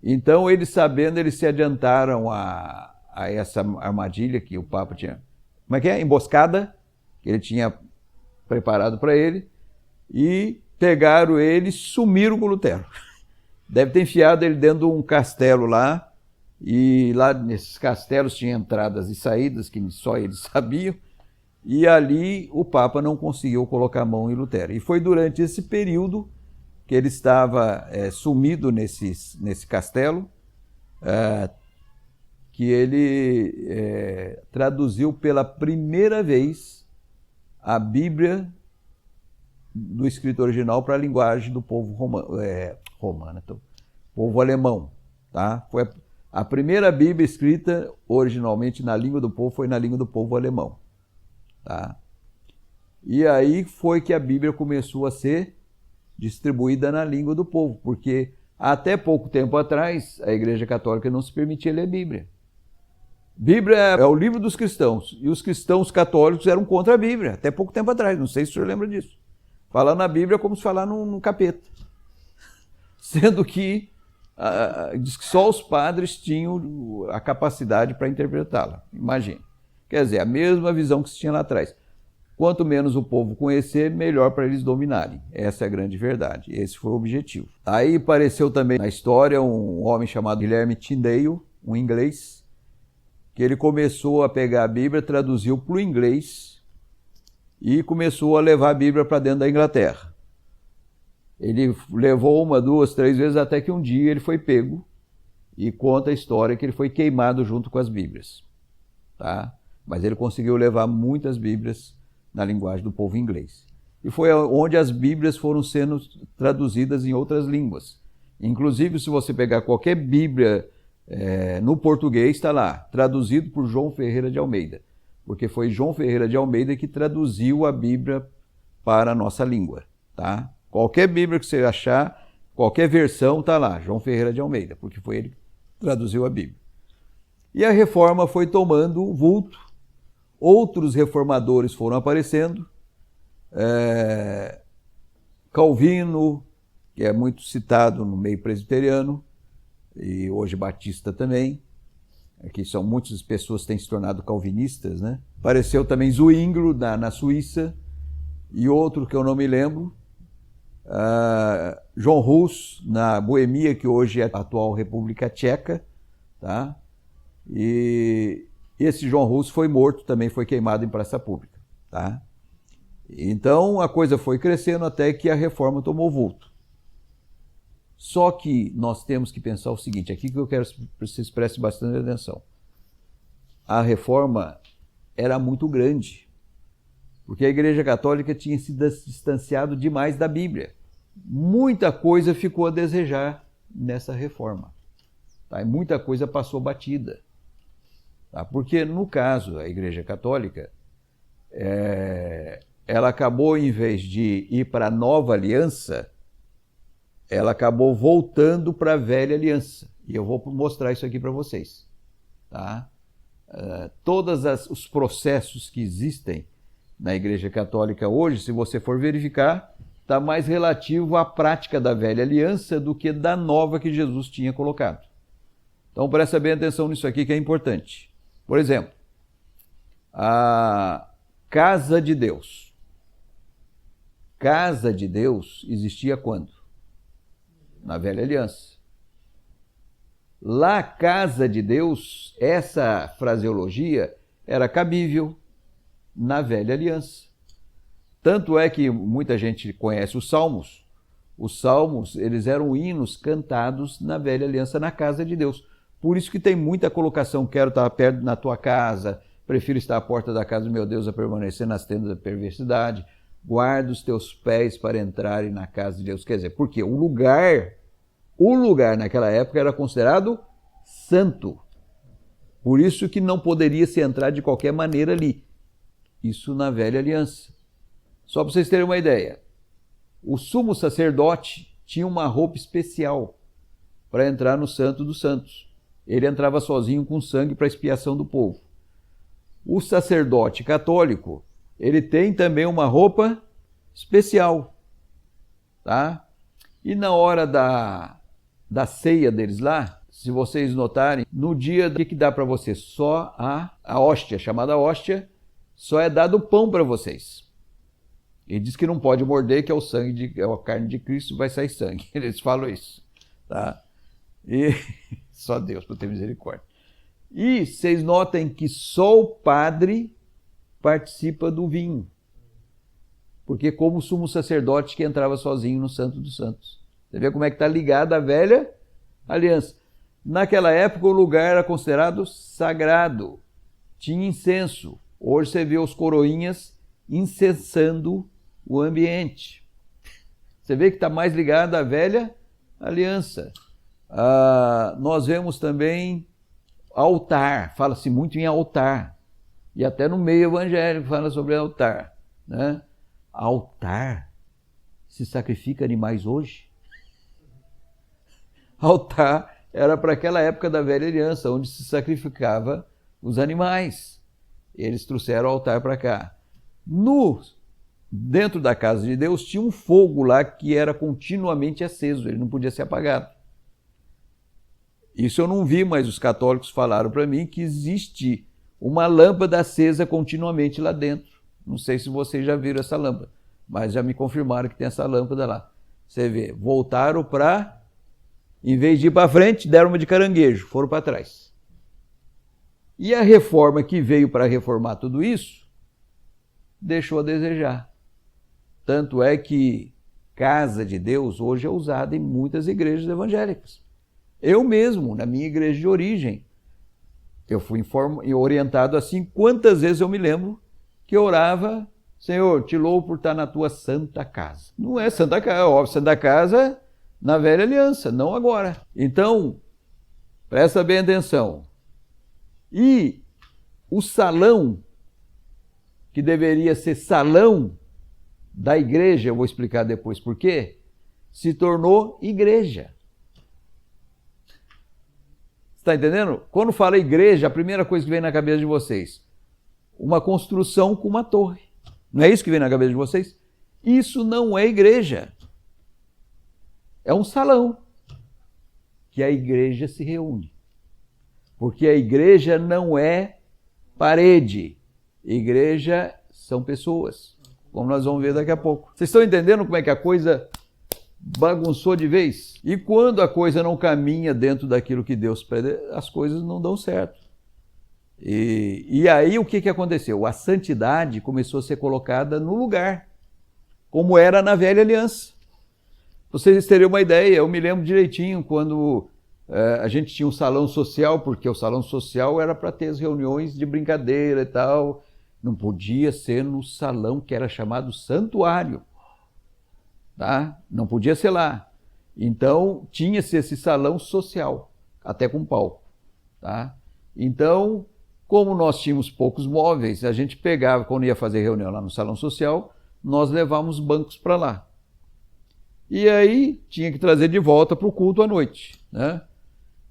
A: Então, eles sabendo, eles se adiantaram a essa armadilha que o Papa tinha, como é que é? Emboscada, que ele tinha preparado para ele, e pegaram ele e sumiram com o Lutero. Deve ter enfiado ele dentro de um castelo lá, e lá nesses castelos tinha entradas e saídas que só eles sabiam, e ali o Papa não conseguiu colocar a mão em Lutero. E foi durante esse período que ele estava sumido nesse castelo, que ele traduziu pela primeira vez a Bíblia do escrito original para a linguagem do povo povo alemão. Tá? Foi a primeira Bíblia escrita originalmente na língua do povo, foi na língua do povo alemão. Tá? E aí foi que a Bíblia começou a ser distribuída na língua do povo, porque até pouco tempo atrás a Igreja Católica não se permitia ler Bíblia. Bíblia é o livro dos cristãos, e os cristãos católicos eram contra a Bíblia, até pouco tempo atrás, não sei se o senhor lembra disso. Falar na Bíblia é como se falar num capeta. Sendo que diz que só os padres tinham a capacidade para interpretá-la, imagine. Quer dizer, a mesma visão que se tinha lá atrás. Quanto menos o povo conhecer, melhor para eles dominarem. Essa é a grande verdade. Esse foi o objetivo. Aí apareceu também na história um homem chamado Guilherme Tyndale, um inglês, que ele começou a pegar a Bíblia, traduziu para o inglês e começou a levar a Bíblia para dentro da Inglaterra. Ele levou 1, 2, 3 vezes até que um dia ele foi pego e conta a história que ele foi queimado junto com as Bíblias. Tá? Mas ele conseguiu levar muitas Bíblias na linguagem do povo inglês. E foi onde as Bíblias foram sendo traduzidas em outras línguas. Inclusive, se você pegar qualquer Bíblia no português, está lá, traduzido por João Ferreira de Almeida. Porque foi João Ferreira de Almeida que traduziu a Bíblia para a nossa língua. Tá? Qualquer Bíblia que você achar, qualquer versão, está lá, João Ferreira de Almeida, porque foi ele que traduziu a Bíblia. E a reforma foi tomando vulto. Outros reformadores foram aparecendo, Calvino, que é muito citado no meio presbiteriano, e hoje batista também, aqui são muitas pessoas que têm se tornado calvinistas, né? Apareceu também Zwinglio na Suíça, e outro que eu não me lembro, John Hus, na Boemia, que hoje é a atual República Tcheca, tá? E esse John Hus foi morto, também foi queimado em praça pública. Tá? Então a coisa foi crescendo até que a reforma tomou vulto. Só que nós temos que pensar o seguinte, aqui que eu quero que vocês prestem bastante atenção. A reforma era muito grande, porque a Igreja Católica tinha se distanciado demais da Bíblia. Muita coisa ficou a desejar nessa reforma. Tá? E muita coisa passou batida. Tá? Porque, no caso, a Igreja Católica, ela acabou, em vez de ir para a nova aliança, ela acabou voltando para a velha aliança. E eu vou mostrar isso aqui para vocês. Tá? Todos os processos que existem na Igreja Católica hoje, se você for verificar, está mais relativo à prática da velha aliança do que da nova que Jesus tinha colocado. Então, presta bem atenção nisso aqui que é importante. Por exemplo, a Casa de Deus. Casa de Deus existia quando? Na Velha Aliança. Lá, Casa de Deus, essa fraseologia era cabível na Velha Aliança. Tanto é que muita gente conhece os Salmos. Os Salmos, eles eram hinos cantados na Velha Aliança, na Casa de Deus. Por isso que tem muita colocação, quero estar perto na tua casa, prefiro estar à porta da casa do meu Deus a permanecer nas tendas da perversidade, guarda os teus pés para entrarem na casa de Deus. Quer dizer, porque o lugar naquela época era considerado santo. Por isso que não poderia se entrar de qualquer maneira ali. Isso na Velha Aliança. Só para vocês terem uma ideia, o sumo sacerdote tinha uma roupa especial para entrar no Santo dos Santos. Ele entrava sozinho com sangue para expiação do povo. O sacerdote católico, ele tem também uma roupa especial. Tá? E na hora da ceia deles lá, se vocês notarem, no dia que dá para vocês só a hóstia, chamada hóstia, só é dado pão para vocês. Ele diz que não pode morder, que é o sangue, é a carne de Cristo, vai sair sangue. Eles falam isso. Tá? E só Deus para ter misericórdia. E vocês notem que só o padre participa do vinho. Porque como o sumo sacerdote que entrava sozinho no Santo dos Santos. Você vê como é que está ligada a velha aliança. Naquela época o lugar era considerado sagrado. Tinha incenso. Hoje você vê os coroinhas incensando o ambiente. Você vê que está mais ligado à velha aliança. Nós vemos também altar, fala-se muito em altar, e até no meio evangélico fala sobre altar. Né? Altar? Se sacrifica animais hoje? Altar era para aquela época da velha aliança, onde se sacrificava os animais. Eles trouxeram o altar para cá. Dentro da casa de Deus tinha um fogo lá que era continuamente aceso, ele não podia ser apagado. Isso eu não vi, mas os católicos falaram para mim que existe uma lâmpada acesa continuamente lá dentro. Não sei se vocês já viram essa lâmpada, mas já me confirmaram que tem essa lâmpada lá. Você vê, voltaram para, em vez de ir para frente, deram uma de caranguejo, foram para trás. E a reforma que veio para reformar tudo isso, deixou a desejar. Tanto é que casa de Deus hoje é usada em muitas igrejas evangélicas. Eu mesmo, na minha igreja de origem, eu fui orientado assim, quantas vezes eu me lembro que eu orava, Senhor, te louvo por estar na tua santa casa. Não é santa casa, óbvio, santa casa na velha aliança, não agora. Então, presta bem atenção. E o salão, que deveria ser salão da igreja, eu vou explicar depois por quê, se tornou igreja. Está entendendo? Quando fala igreja, a primeira coisa que vem na cabeça de vocês, uma construção com uma torre. Não é isso que vem na cabeça de vocês? Isso não é igreja. É um salão que a igreja se reúne. Porque a igreja não é parede. Igreja são pessoas, como nós vamos ver daqui a pouco. Vocês estão entendendo como é que a coisa bagunçou de vez? E quando a coisa não caminha dentro daquilo que Deus pede, as coisas não dão certo. E aí o que aconteceu? A santidade começou a ser colocada no lugar, como era na velha aliança. Vocês terem uma ideia, eu me lembro direitinho quando a gente tinha um salão social, porque o salão social era para ter as reuniões de brincadeira e tal. Não podia ser no salão que era chamado santuário. Tá? Não podia ser lá. Então, tinha-se esse salão social, até com palco. Tá? Então, como nós tínhamos poucos móveis, a gente pegava, quando ia fazer reunião lá no salão social, nós levávamos bancos para lá. E aí, tinha que trazer de volta para o culto à noite. Né?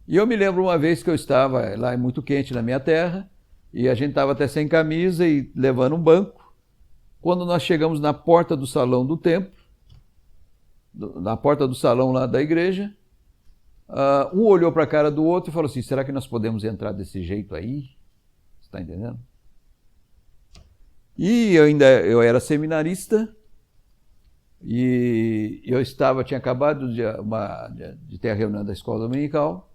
A: E eu me lembro uma vez que eu estava lá, muito quente na minha terra, e a gente estava até sem camisa e levando um banco. Quando nós chegamos na porta do salão do templo, na porta do salão lá da igreja, um olhou para a cara do outro e falou assim, será que nós podemos entrar desse jeito aí? Você está entendendo? E eu era seminarista e eu tinha acabado de ter a reunião da escola dominical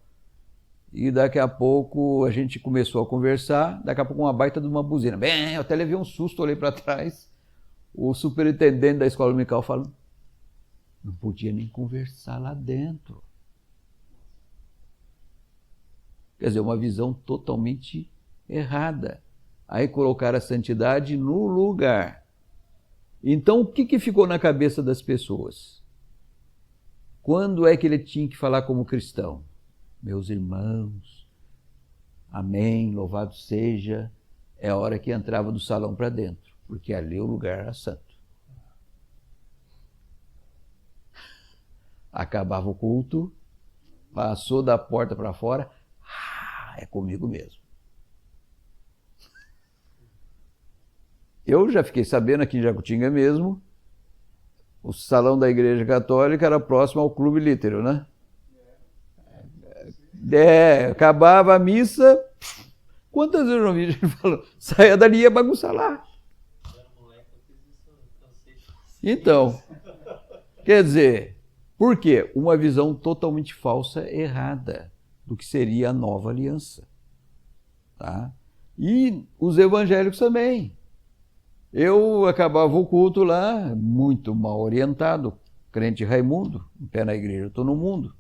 A: e daqui a pouco a gente começou a conversar, daqui a pouco uma baita de uma buzina. Bem, eu até levei um susto, olhei para trás, o superintendente da escola dominical falando, não podia nem conversar lá dentro. Quer dizer, uma visão totalmente errada. Aí colocar a santidade no lugar. Então, o que ficou na cabeça das pessoas? Quando é que ele tinha que falar como cristão? Meus irmãos, amém, louvado seja, é a hora que entrava do salão para dentro, porque ali o lugar era santo. Acabava o culto, passou da porta para fora, é comigo mesmo. Eu já fiquei sabendo aqui em Jacutinga mesmo, o salão da Igreja Católica era próximo ao Clube Lítero, né? Acabava a missa, quantas vezes eu não vi gente falando, saia dali e ia bagunçar lá. Então, quer dizer, por quê? Uma visão totalmente falsa, errada, do que seria a nova aliança. Tá? E os evangélicos também. Eu acabava o culto lá, muito mal orientado, crente Raimundo, em pé na igreja, eu estou no mundo.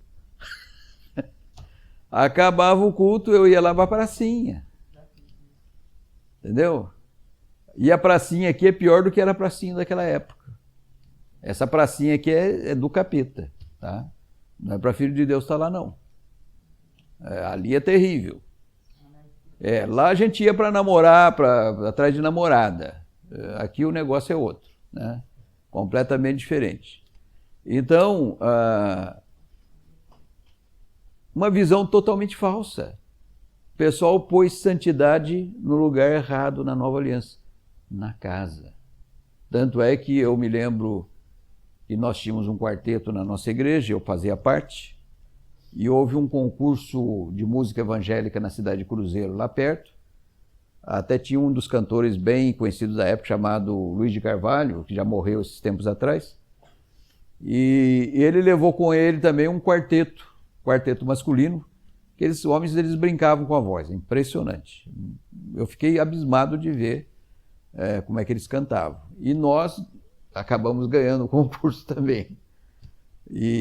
A: Acabava o culto, eu ia lá para a pracinha. Entendeu? E a pracinha aqui é pior do que era a pracinha daquela época. Essa pracinha aqui é do capeta, tá? Não é para filho de Deus estar lá, não. Ali é terrível. Lá a gente ia para namorar, atrás de namorada. Aqui o negócio é outro, né? Completamente diferente. Então, uma visão totalmente falsa. O pessoal pôs santidade no lugar errado na nova aliança, na casa. Tanto é que eu me lembro que nós tínhamos um quarteto na nossa igreja, eu fazia parte, e houve um concurso de música evangélica na cidade de Cruzeiro, lá perto, Até tinha um dos cantores bem conhecidos da época, chamado Luiz de Carvalho, que já morreu esses tempos atrás. E ele levou com ele também um quarteto masculino, que esses homens eles brincavam com a voz, impressionante. Eu fiquei abismado de ver como é que eles cantavam. E nós acabamos ganhando o concurso também.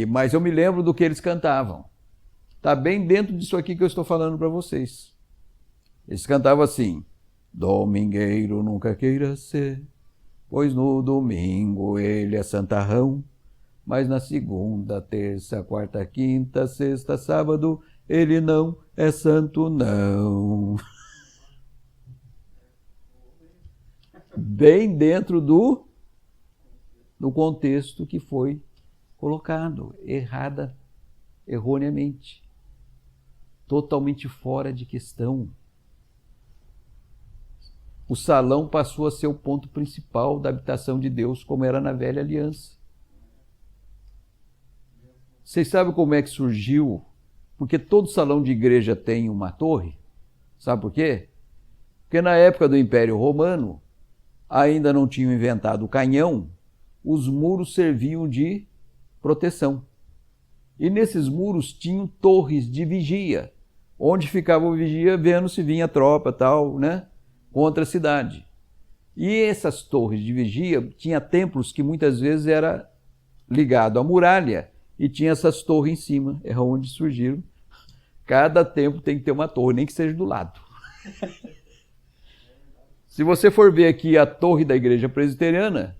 A: Mas eu me lembro do que eles cantavam. Está bem dentro disso aqui que eu estou falando para vocês. Eles cantavam assim: domingueiro nunca queira ser, pois no domingo ele é santarrão, mas na segunda, terça, quarta, quinta, sexta, sábado, ele não é santo não. Bem dentro do contexto que foi colocado, erroneamente, totalmente fora de questão. O salão passou a ser o ponto principal da habitação de Deus, como era na velha aliança. Vocês sabem como é que surgiu? Porque todo salão de igreja tem uma torre. Sabe por quê? Porque na época do Império Romano, ainda não tinham inventado o canhão, os muros serviam de proteção. E nesses muros tinham torres de vigia, onde ficava o vigia vendo se vinha tropa tal, né, contra a cidade. E essas torres de vigia tinha templos que muitas vezes era ligado à muralha e tinha essas torres em cima, é onde surgiram. Cada templo tem que ter uma torre, nem que seja do lado. Se você for ver aqui a torre da igreja presbiteriana,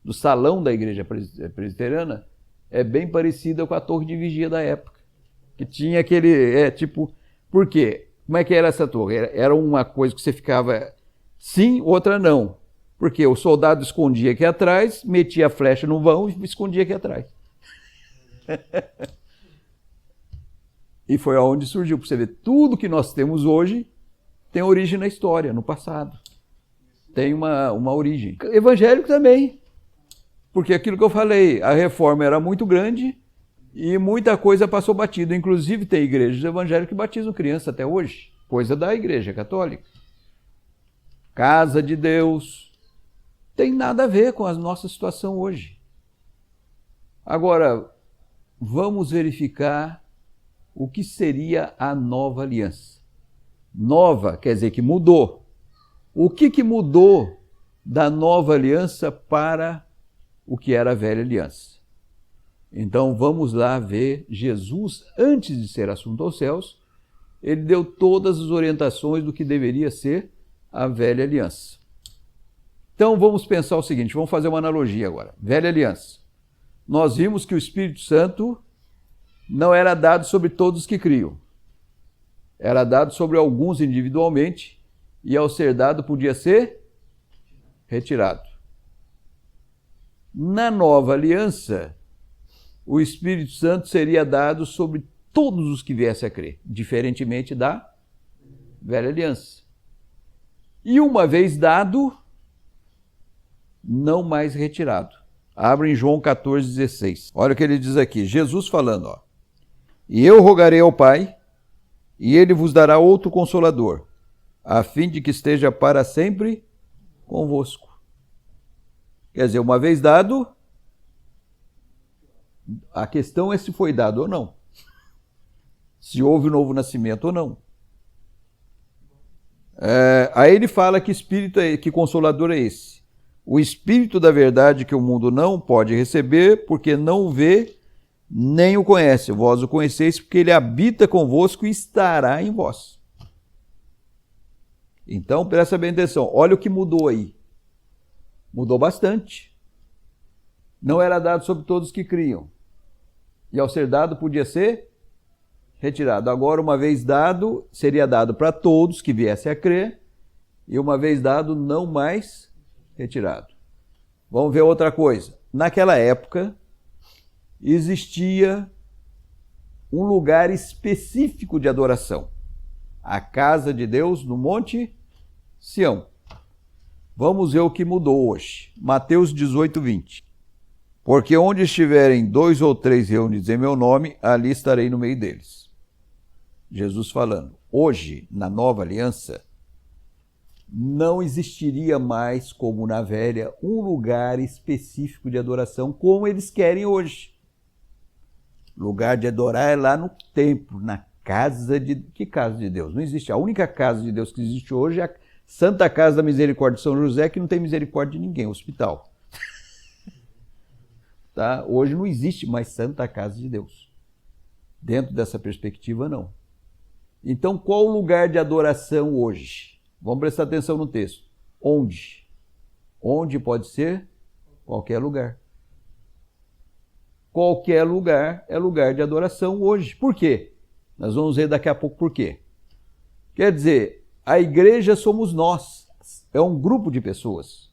A: do salão da igreja presbiteriana, é bem parecida com a torre de vigia da época. Que tinha aquele, por quê? Como é que era essa torre? Era uma coisa que você ficava sim, outra não. Porque o soldado escondia aqui atrás, metia a flecha no vão e escondia aqui atrás. E foi aonde surgiu, para você ver, tudo que nós temos hoje tem origem na história, no passado. Tem uma origem. Evangélico também. Porque aquilo que eu falei, a reforma era muito grande e muita coisa passou batido. Inclusive tem igrejas evangélicas que batizam criança até hoje. Coisa da igreja católica. Casa de Deus. Tem nada a ver com a nossa situação hoje. Agora, vamos verificar o que seria a nova aliança. Nova quer dizer que mudou. O que mudou da nova aliança para o que era a velha aliança? Então vamos lá ver Jesus, antes de ser assunto aos céus, ele deu todas as orientações do que deveria ser a velha aliança. Então vamos pensar o seguinte, vamos fazer uma analogia agora. Velha aliança. Nós vimos que o Espírito Santo não era dado sobre todos os que criam. Era dado sobre alguns individualmente, e ao ser dado podia ser retirado. Na nova aliança, o Espírito Santo seria dado sobre todos os que viessem a crer, diferentemente da velha aliança. E uma vez dado, não mais retirado. Abre em João 14,16. Olha o que ele diz aqui, Jesus falando, ó. E eu rogarei ao Pai, e ele vos dará outro Consolador, a fim de que esteja para sempre convosco. Quer dizer, uma vez dado, a questão é se foi dado ou não. Se houve um novo nascimento ou não. Aí ele fala que espírito que Consolador é esse? O Espírito da verdade que o mundo não pode receber, porque não o vê, nem o conhece. Vós o conheceis, porque ele habita convosco e estará em vós. Então, presta bem atenção. Olha o que mudou aí. Mudou bastante. Não era dado sobre todos que criam. E ao ser dado, podia ser retirado. Agora, uma vez dado, seria dado para todos que viessem a crer. E uma vez dado, não mais retirado. Vamos ver outra coisa. Naquela época, existia um lugar específico de adoração. A casa de Deus no Monte Sião. Vamos ver o que mudou hoje. Mateus 18:20. Porque onde estiverem 2 ou 3 reunidos em meu nome, ali estarei no meio deles. Jesus falando. Hoje, na nova aliança, não existiria mais, como na velha, um lugar específico de adoração como eles querem hoje. Lugar de adorar é lá no templo, na casa de... Que casa de Deus? Não existe. A única casa de Deus que existe hoje é a Santa Casa da Misericórdia de São José, que não tem misericórdia de ninguém, é um hospital. Tá? Hoje não existe mais Santa Casa de Deus. Dentro dessa perspectiva, não. Então, qual o lugar de adoração hoje? Vamos prestar atenção no texto. Onde? Onde pode ser? Qualquer lugar. Qualquer lugar é lugar de adoração hoje. Por quê? Nós vamos ver daqui a pouco por quê. Quer dizer, a igreja somos nós. É um grupo de pessoas.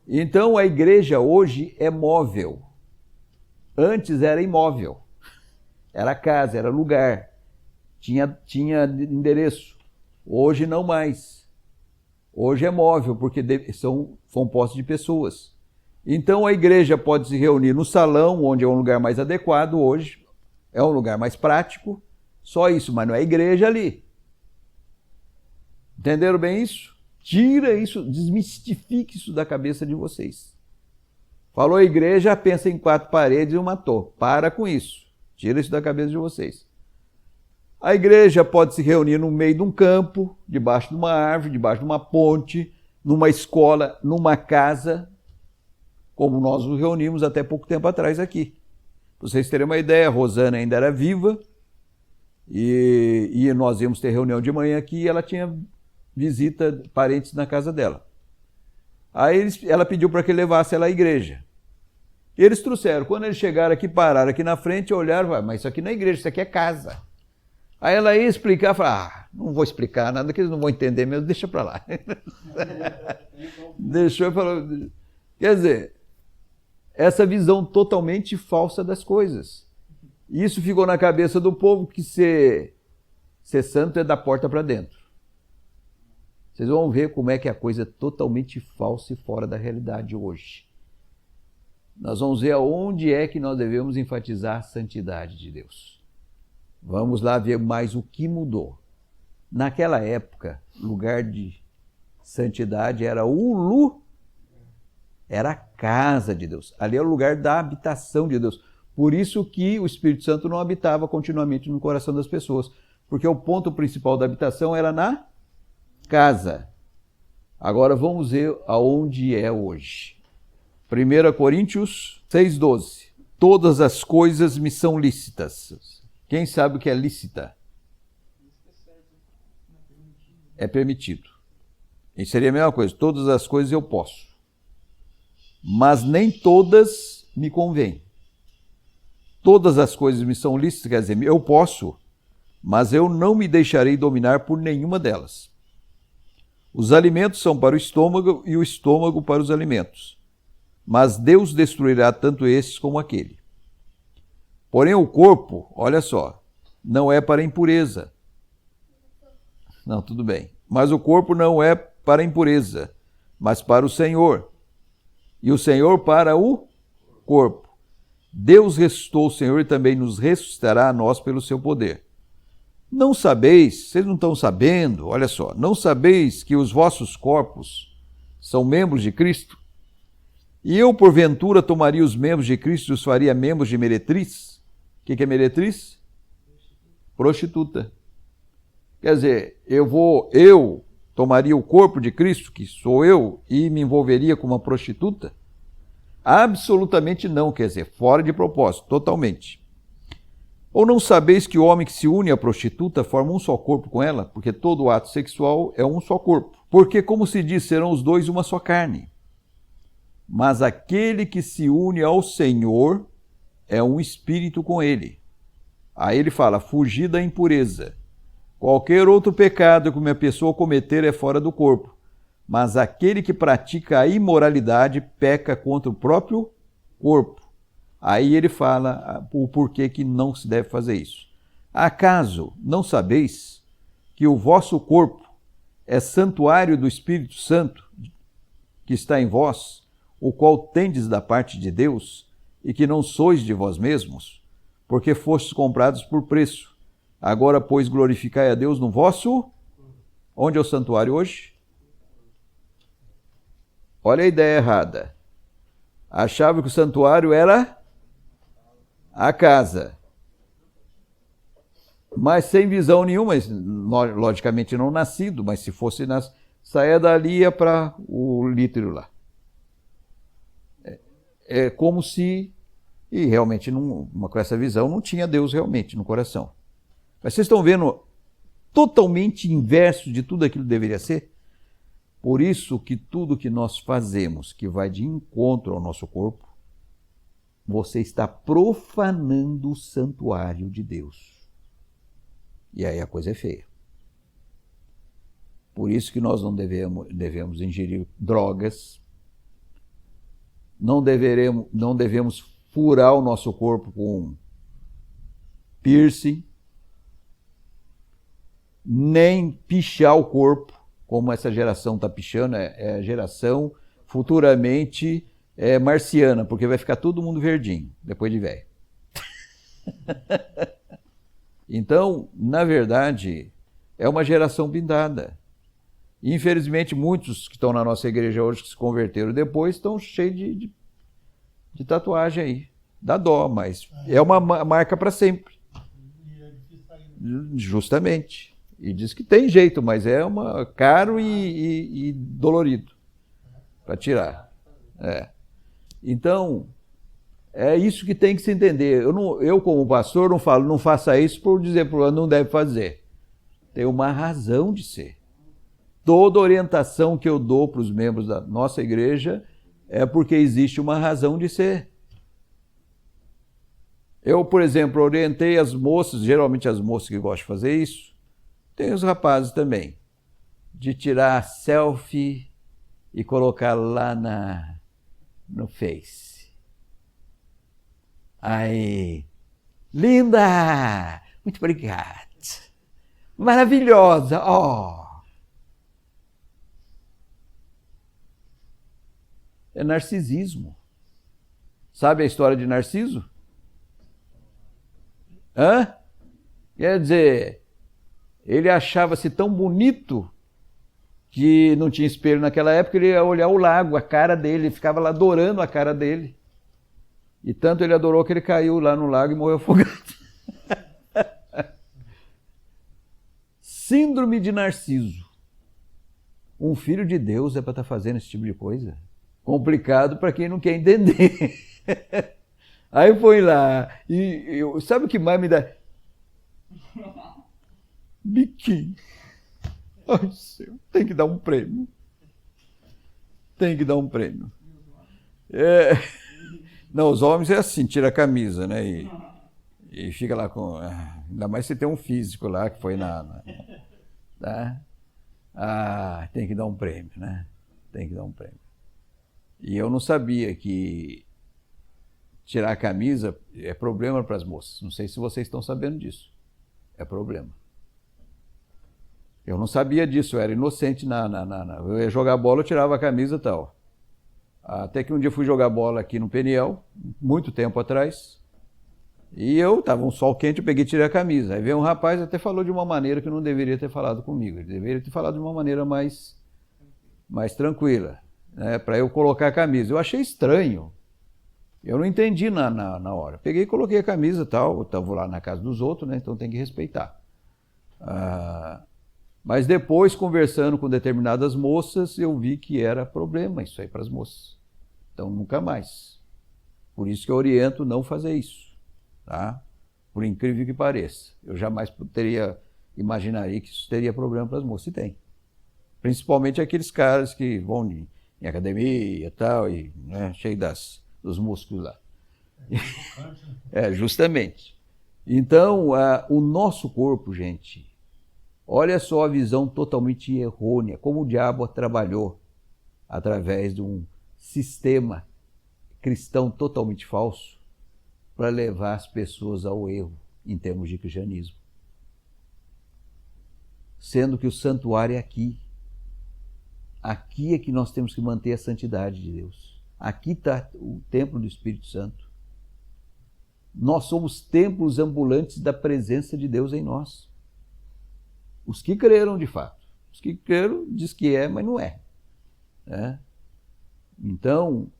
A: Então, a igreja hoje é móvel. Antes era imóvel. Era casa, era lugar. Tinha endereço. Hoje não mais. Hoje é móvel, porque são compostos de pessoas. Então a igreja pode se reunir no salão, onde é um lugar mais adequado hoje. É um lugar mais prático. Só isso, mas não é igreja ali. Entenderam bem isso? Tira isso, desmistifique isso da cabeça de vocês. Falou igreja, pensa em 4 paredes e uma torre. Para com isso. Tira isso da cabeça de vocês. A igreja pode se reunir no meio de um campo, debaixo de uma árvore, debaixo de uma ponte, numa escola, numa casa, como nós nos reunimos até pouco tempo atrás aqui. Para vocês terem uma ideia, a Rosana ainda era viva e nós íamos ter reunião de manhã aqui e ela tinha visita, parentes na casa dela. Aí ela pediu para que levasse ela à igreja. E eles trouxeram. Quando eles chegaram aqui, pararam aqui na frente, olharam, mas isso aqui não é igreja, isso aqui é casa. Aí ela ia explicar, falou, não vou explicar nada que eles não vão entender mesmo, deixa para lá. Deixou e falou, quer dizer, essa visão totalmente falsa das coisas. Isso ficou na cabeça do povo que ser santo é da porta para dentro. Vocês vão ver como é que a coisa é totalmente falsa e fora da realidade hoje. Nós vamos ver aonde é que nós devemos enfatizar a santidade de Deus. Vamos lá ver mais o que mudou. Naquela época, lugar de santidade era era a casa de Deus. Ali era o lugar da habitação de Deus. Por isso que o Espírito Santo não habitava continuamente no coração das pessoas. Porque o ponto principal da habitação era na casa. Agora vamos ver aonde é hoje. 1 Coríntios 6,12. Todas as coisas me são lícitas. Quem sabe o que é lícita? É permitido. E seria a mesma coisa. Todas as coisas eu posso. Mas nem todas me convêm. Todas as coisas me são lícitas, quer dizer, eu posso, mas eu não me deixarei dominar por nenhuma delas. Os alimentos são para o estômago e o estômago para os alimentos. Mas Deus destruirá tanto esses como aquele. Porém o corpo, olha só, não é para impureza. Não, tudo bem. Mas o corpo não é para impureza, mas para o Senhor. E o Senhor para o corpo. Deus ressuscitou o Senhor e também nos ressuscitará a nós pelo seu poder. Não sabeis, vocês não estão sabendo, olha só, não sabeis que os vossos corpos são membros de Cristo? E eu, porventura, tomaria os membros de Cristo e os faria membros de meretriz? O que é meretriz? Prostituta. Quer dizer, eu tomaria o corpo de Cristo, que sou eu, e me envolveria com uma prostituta? Absolutamente não, quer dizer, fora de propósito, totalmente. Ou não sabeis que o homem que se une à prostituta forma um só corpo com ela? Porque todo ato sexual é um só corpo. Porque, como se diz, serão os dois uma só carne. Mas aquele que se une ao Senhor é um espírito com ele. Aí ele fala, fugir da impureza. Qualquer outro pecado que uma pessoa cometer é fora do corpo. Mas aquele que pratica a imoralidade peca contra o próprio corpo. Aí ele fala o porquê que não se deve fazer isso. Acaso não sabeis que o vosso corpo é santuário do Espírito Santo que está em vós, o qual tendes da parte de Deus, e que não sois de vós mesmos, porque fostes comprados por preço. Agora, pois, glorificai a Deus no vosso... Onde é o santuário hoje? Olha a ideia errada. Achava que o santuário era a casa. Mas sem visão nenhuma, logicamente não nascido, mas se fosse saia dali ia para o lítero lá. É como se, e realmente com essa visão não tinha Deus realmente no coração. Mas vocês estão vendo totalmente inverso de tudo aquilo que deveria ser? Por isso que tudo que nós fazemos que vai de encontro ao nosso corpo, você está profanando o santuário de Deus. E aí a coisa é feia. Por isso que nós não devemos ingerir drogas, não devemos furar o nosso corpo com piercing, nem pichar o corpo, como essa geração está pichando, é a geração futuramente marciana, porque vai ficar todo mundo verdinho, depois de velho. Então, na verdade, é uma geração blindada. Infelizmente, muitos que estão na nossa igreja hoje, que se converteram depois, estão cheios de tatuagem aí. Dá dó, mas é uma marca para sempre. Justamente. E diz que tem jeito, mas é caro e dolorido para tirar. Então, é isso que tem que se entender. Eu como pastor, não falo, não faça isso por dizer para o outro, não deve fazer. Tem uma razão de ser. Toda orientação que eu dou para os membros da nossa igreja é porque existe uma razão de ser. Eu, por exemplo, orientei as moças, geralmente as moças que gostam de fazer isso, tem os rapazes também, de tirar selfie e colocar lá no Face. Aí, linda! Muito obrigada. Maravilhosa! É narcisismo. Sabe a história de Narciso? Quer dizer, ele achava-se tão bonito que não tinha espelho naquela época, ele ia olhar o lago, a cara dele, ficava lá adorando a cara dele. E tanto ele adorou que ele caiu lá no lago e morreu afogado. Síndrome de Narciso. Um filho de Deus é para estar fazendo esse tipo de coisa? Complicado para quem não quer entender. Aí foi lá, sabe o que mais me dá? Biquinho. Ai, Senhor, tem que dar um prêmio. Tem que dar um prêmio. Não, os homens é assim, tira a camisa, né? E fica lá com... Ainda mais se tem um físico lá que foi tá? Tem que dar um prêmio, né? Tem que dar um prêmio. E eu não sabia que tirar a camisa é problema para as moças. Não sei se vocês estão sabendo disso. É problema. Eu não sabia disso, eu era inocente. Eu ia jogar bola, eu tirava a camisa e tal. Até que um dia eu fui jogar bola aqui no Peniel, muito tempo atrás, e estava um sol quente, eu peguei e tirei a camisa. Aí veio um rapaz e até falou de uma maneira que não deveria ter falado comigo. Ele deveria ter falado de uma maneira mais tranquila, né, para eu colocar a camisa. Eu achei estranho. Eu não entendi na hora. Peguei e coloquei a camisa e tal. Eu estava lá na casa dos outros, né, então tem que respeitar. Mas depois, conversando com determinadas moças, eu vi que era problema isso aí para as moças. Então, nunca mais. Por isso que eu oriento não fazer isso. Tá? Por incrível que pareça. Eu jamais imaginaria que isso teria problema para as moças. E tem. Principalmente aqueles caras que vão em academia e tal, e, né, cheio dos músculos lá. Justamente. Então, o nosso corpo, gente... Olha só a visão totalmente errônea, como o diabo trabalhou através de um sistema cristão totalmente falso para levar as pessoas ao erro em termos de cristianismo. Sendo que o santuário é aqui. Aqui é que nós temos que manter a santidade de Deus. Aqui está o templo do Espírito Santo. Nós somos templos ambulantes da presença de Deus em nós. Os que creram, de fato. Os que creram, diz que é, mas não é. Então,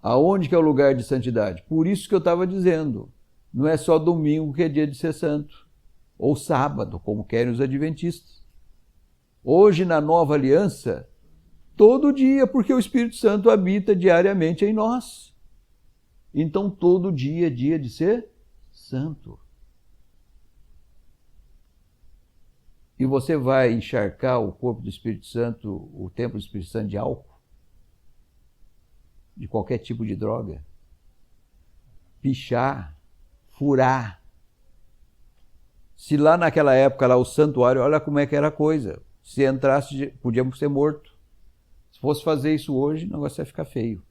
A: aonde que é o lugar de santidade? Por isso que eu estava dizendo, não é só domingo que é dia de ser santo, ou sábado, como querem os adventistas. Hoje, na nova aliança, todo dia, porque o Espírito Santo habita diariamente em nós. Então, todo dia é dia de ser santo. E você vai encharcar o corpo do Espírito Santo, o templo do Espírito Santo de álcool, de qualquer tipo de droga, pichar, furar. Se lá naquela época, lá o santuário, olha como é que era a coisa. Se entrasse, podíamos ser morto. Se fosse fazer isso hoje, o negócio ia ficar feio.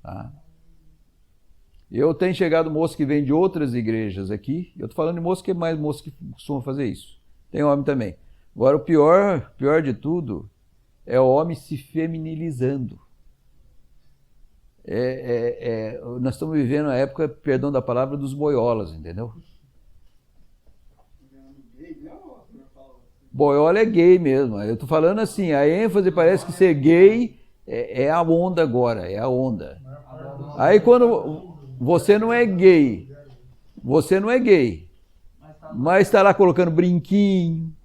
A: Tá? Eu tenho chegado moço que vem de outras igrejas aqui, eu estou falando de moço que é mais moço que costuma fazer isso. Tem homem também. Agora, o pior de tudo é o homem se feminilizando. Nós estamos vivendo a época, perdão da palavra, dos boiolas, entendeu? Boiola é gay mesmo. Eu estou falando assim, a ênfase parece que ser gay é a onda agora, é a onda. Aí quando você não é gay, mas está lá colocando brinquinho,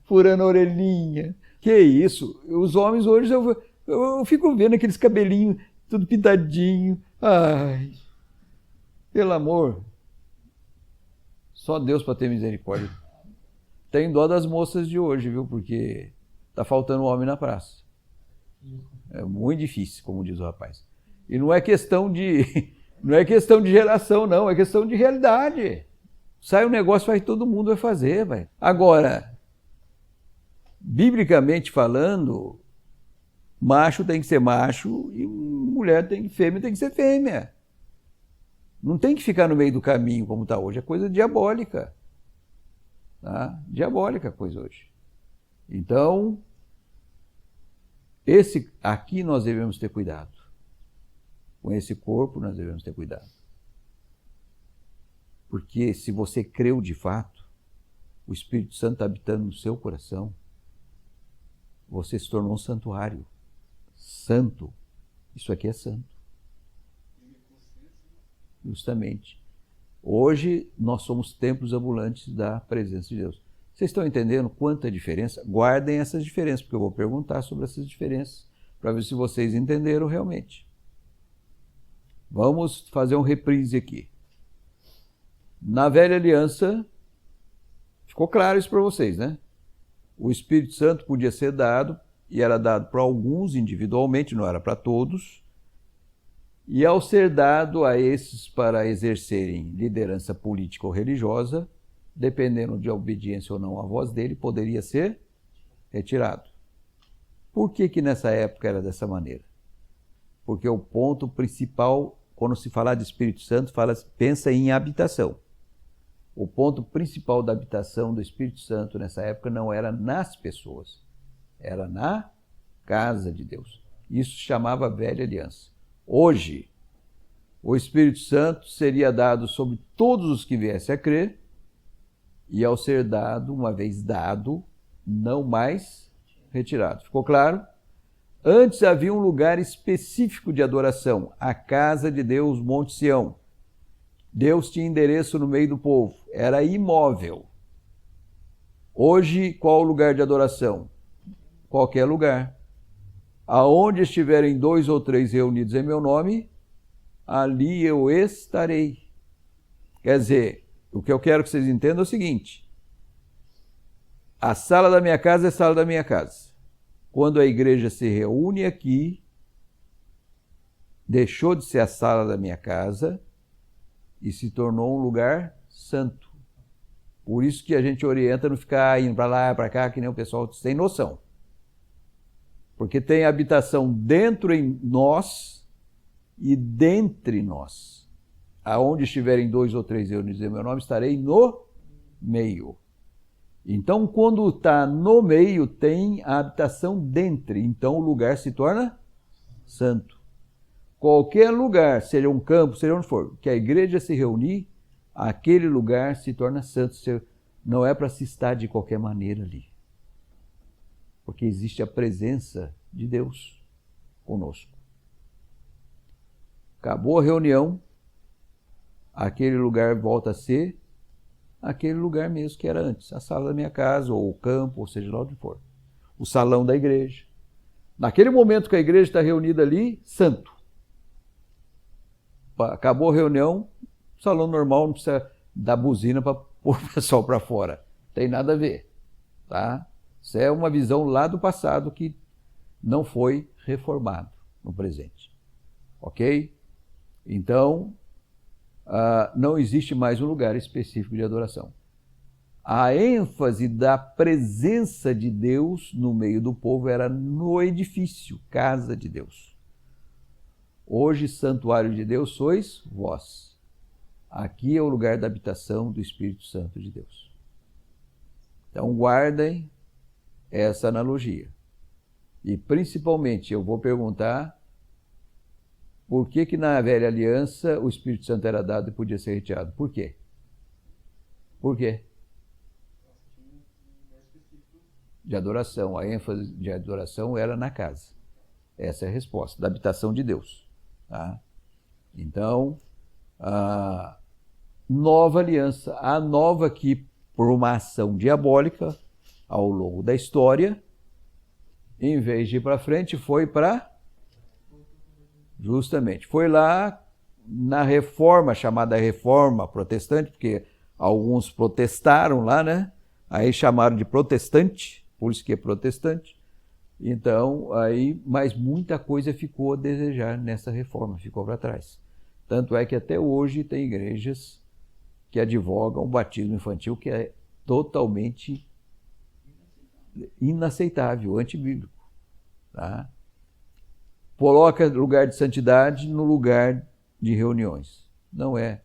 A: furando a orelhinha. Que isso? Os homens hoje, eu fico vendo aqueles cabelinhos tudo pintadinho. Ai, pelo amor. Só Deus para ter misericórdia. Tem dó das moças de hoje, viu? Porque tá faltando homem na praça. É muito difícil, como diz o rapaz. E não é questão de geração, não. É questão de realidade. Sai um negócio, vai todo mundo vai fazer, vai. Agora, biblicamente falando, macho tem que ser macho e fêmea tem que ser fêmea. Não tem que ficar no meio do caminho como está hoje. É coisa diabólica. Tá? Diabólica a coisa hoje. Então, aqui nós devemos ter cuidado. Com esse corpo nós devemos ter cuidado. Porque se você creu de fato, o Espírito Santo está habitando no seu coração, você se tornou um santuário. Santo. Isso aqui é santo. Justamente. Hoje nós somos templos ambulantes da presença de Deus. Vocês estão entendendo quanta diferença? Guardem essas diferenças, porque eu vou perguntar sobre essas diferenças, para ver se vocês entenderam realmente. Vamos fazer um reprise aqui. Na velha aliança, ficou claro isso para vocês, né? O Espírito Santo podia ser dado, e era dado para alguns individualmente, não era para todos. E ao ser dado a esses para exercerem liderança política ou religiosa, dependendo de obediência ou não à voz dele, poderia ser retirado. Por que nessa época era dessa maneira? Porque o ponto principal, quando se falar de Espírito Santo, pensa em habitação. O ponto principal da habitação do Espírito Santo nessa época não era nas pessoas, era na casa de Deus. Isso se chamava Velha Aliança. Hoje, o Espírito Santo seria dado sobre todos os que viessem a crer, e ao ser dado, uma vez dado, não mais retirado. Ficou claro? Antes havia um lugar específico de adoração, a casa de Deus, Monte Sião. Deus tinha endereço no meio do povo, era imóvel. Hoje, qual o lugar de adoração? Qualquer lugar. Aonde estiverem 2 ou 3 reunidos em meu nome, ali eu estarei. Quer dizer, o que eu quero que vocês entendam é o seguinte: a sala da minha casa é a sala da minha casa. Quando a igreja se reúne aqui, deixou de ser a sala da minha casa e se tornou um lugar santo. Por isso que a gente orienta a não ficar indo para lá, para cá, que nem o pessoal sem noção. Porque tem habitação dentro em nós e dentre nós. Aonde estiverem 2 ou 3 reunidos em meu nome, estarei no meio. Então, quando está no meio, tem a habitação dentre. Então, o lugar se torna santo. Qualquer lugar, seja um campo, seja onde for, que a igreja se reunir, aquele lugar se torna santo. Não é para se estar de qualquer maneira ali. Porque existe a presença de Deus. conosco. Acabou a reunião, aquele lugar volta a ser aquele lugar mesmo que era antes, a sala da minha casa, ou o campo, ou seja lá onde for. O salão da igreja. Naquele momento que a igreja está reunida ali, santo. Acabou a reunião, salão normal, não precisa dar buzina para pôr o pessoal para fora. Não tem nada a ver. Tá? Isso é uma visão lá do passado que não foi reformado no presente. Ok? Então, não existe mais um lugar específico de adoração. A ênfase da presença de Deus no meio do povo era no edifício, casa de Deus. Hoje, santuário de Deus sois vós. Aqui é o lugar da habitação do Espírito Santo de Deus. Então, guardem essa analogia. E, principalmente, eu vou perguntar por que na velha aliança o Espírito Santo era dado e podia ser retirado. Por quê? Por quê? De adoração. A ênfase de adoração era na casa. Essa é a resposta, da habitação de Deus. Tá? Então, a nova aliança, a nova que, por uma ação diabólica, ao longo da história, em vez de ir para frente, foi para... Justamente. Foi lá na reforma, chamada reforma protestante, porque alguns protestaram lá, né? Aí chamaram de protestante, por isso que é protestante. Então, aí, mas muita coisa ficou a desejar nessa reforma, ficou para trás. Tanto é que até hoje tem igrejas que advogam o batismo infantil, que é totalmente inaceitável, antibíblico. Tá? Coloca lugar de santidade no lugar de reuniões. Não é.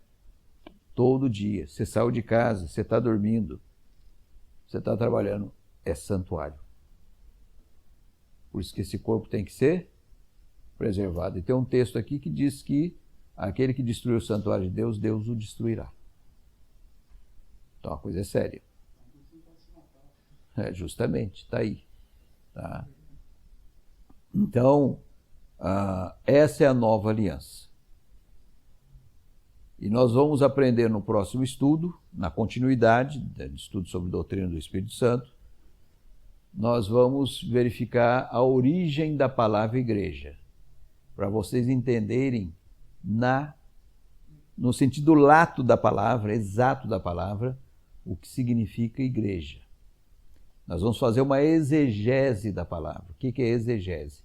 A: Todo dia. Você saiu de casa, você está dormindo, você está trabalhando, é santuário. Por isso que esse corpo tem que ser preservado. E tem um texto aqui que diz que aquele que destruiu o santuário de Deus, Deus o destruirá. Então a coisa é séria. Justamente, está aí. Tá? Então, essa é a nova aliança. E nós vamos aprender no próximo estudo, na continuidade do estudo sobre a doutrina do Espírito Santo, nós vamos verificar a origem da palavra igreja, para vocês entenderem no sentido lato da palavra, exato da palavra, o que significa igreja. Nós vamos fazer uma exegese da palavra. O que é exegese?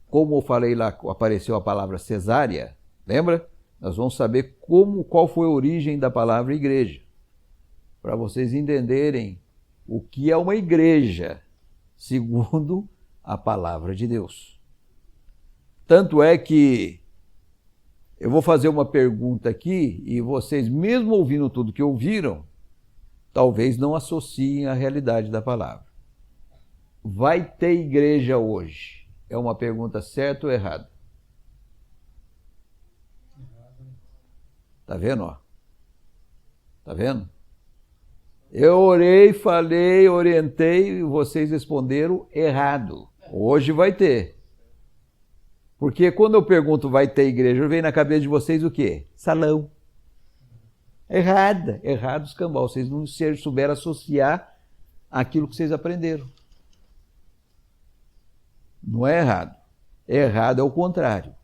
A: Como eu falei lá, apareceu a palavra cesárea, lembra? Nós vamos saber qual foi a origem da palavra igreja, para vocês entenderem o que é uma igreja, segundo a palavra de Deus. Tanto é que eu vou fazer uma pergunta aqui e vocês, mesmo ouvindo tudo que ouviram, talvez não associem à realidade da palavra. Vai ter igreja hoje? É uma pergunta certa ou errada? Tá vendo, ó? Tá vendo? Eu orei, falei, orientei e vocês responderam errado. Hoje vai ter. Porque quando eu pergunto vai ter igreja, vem na cabeça de vocês o quê? Salão. Errada. Errado os cambal. Vocês não souberam associar aquilo que vocês aprenderam. Não é errado. Errado é o contrário.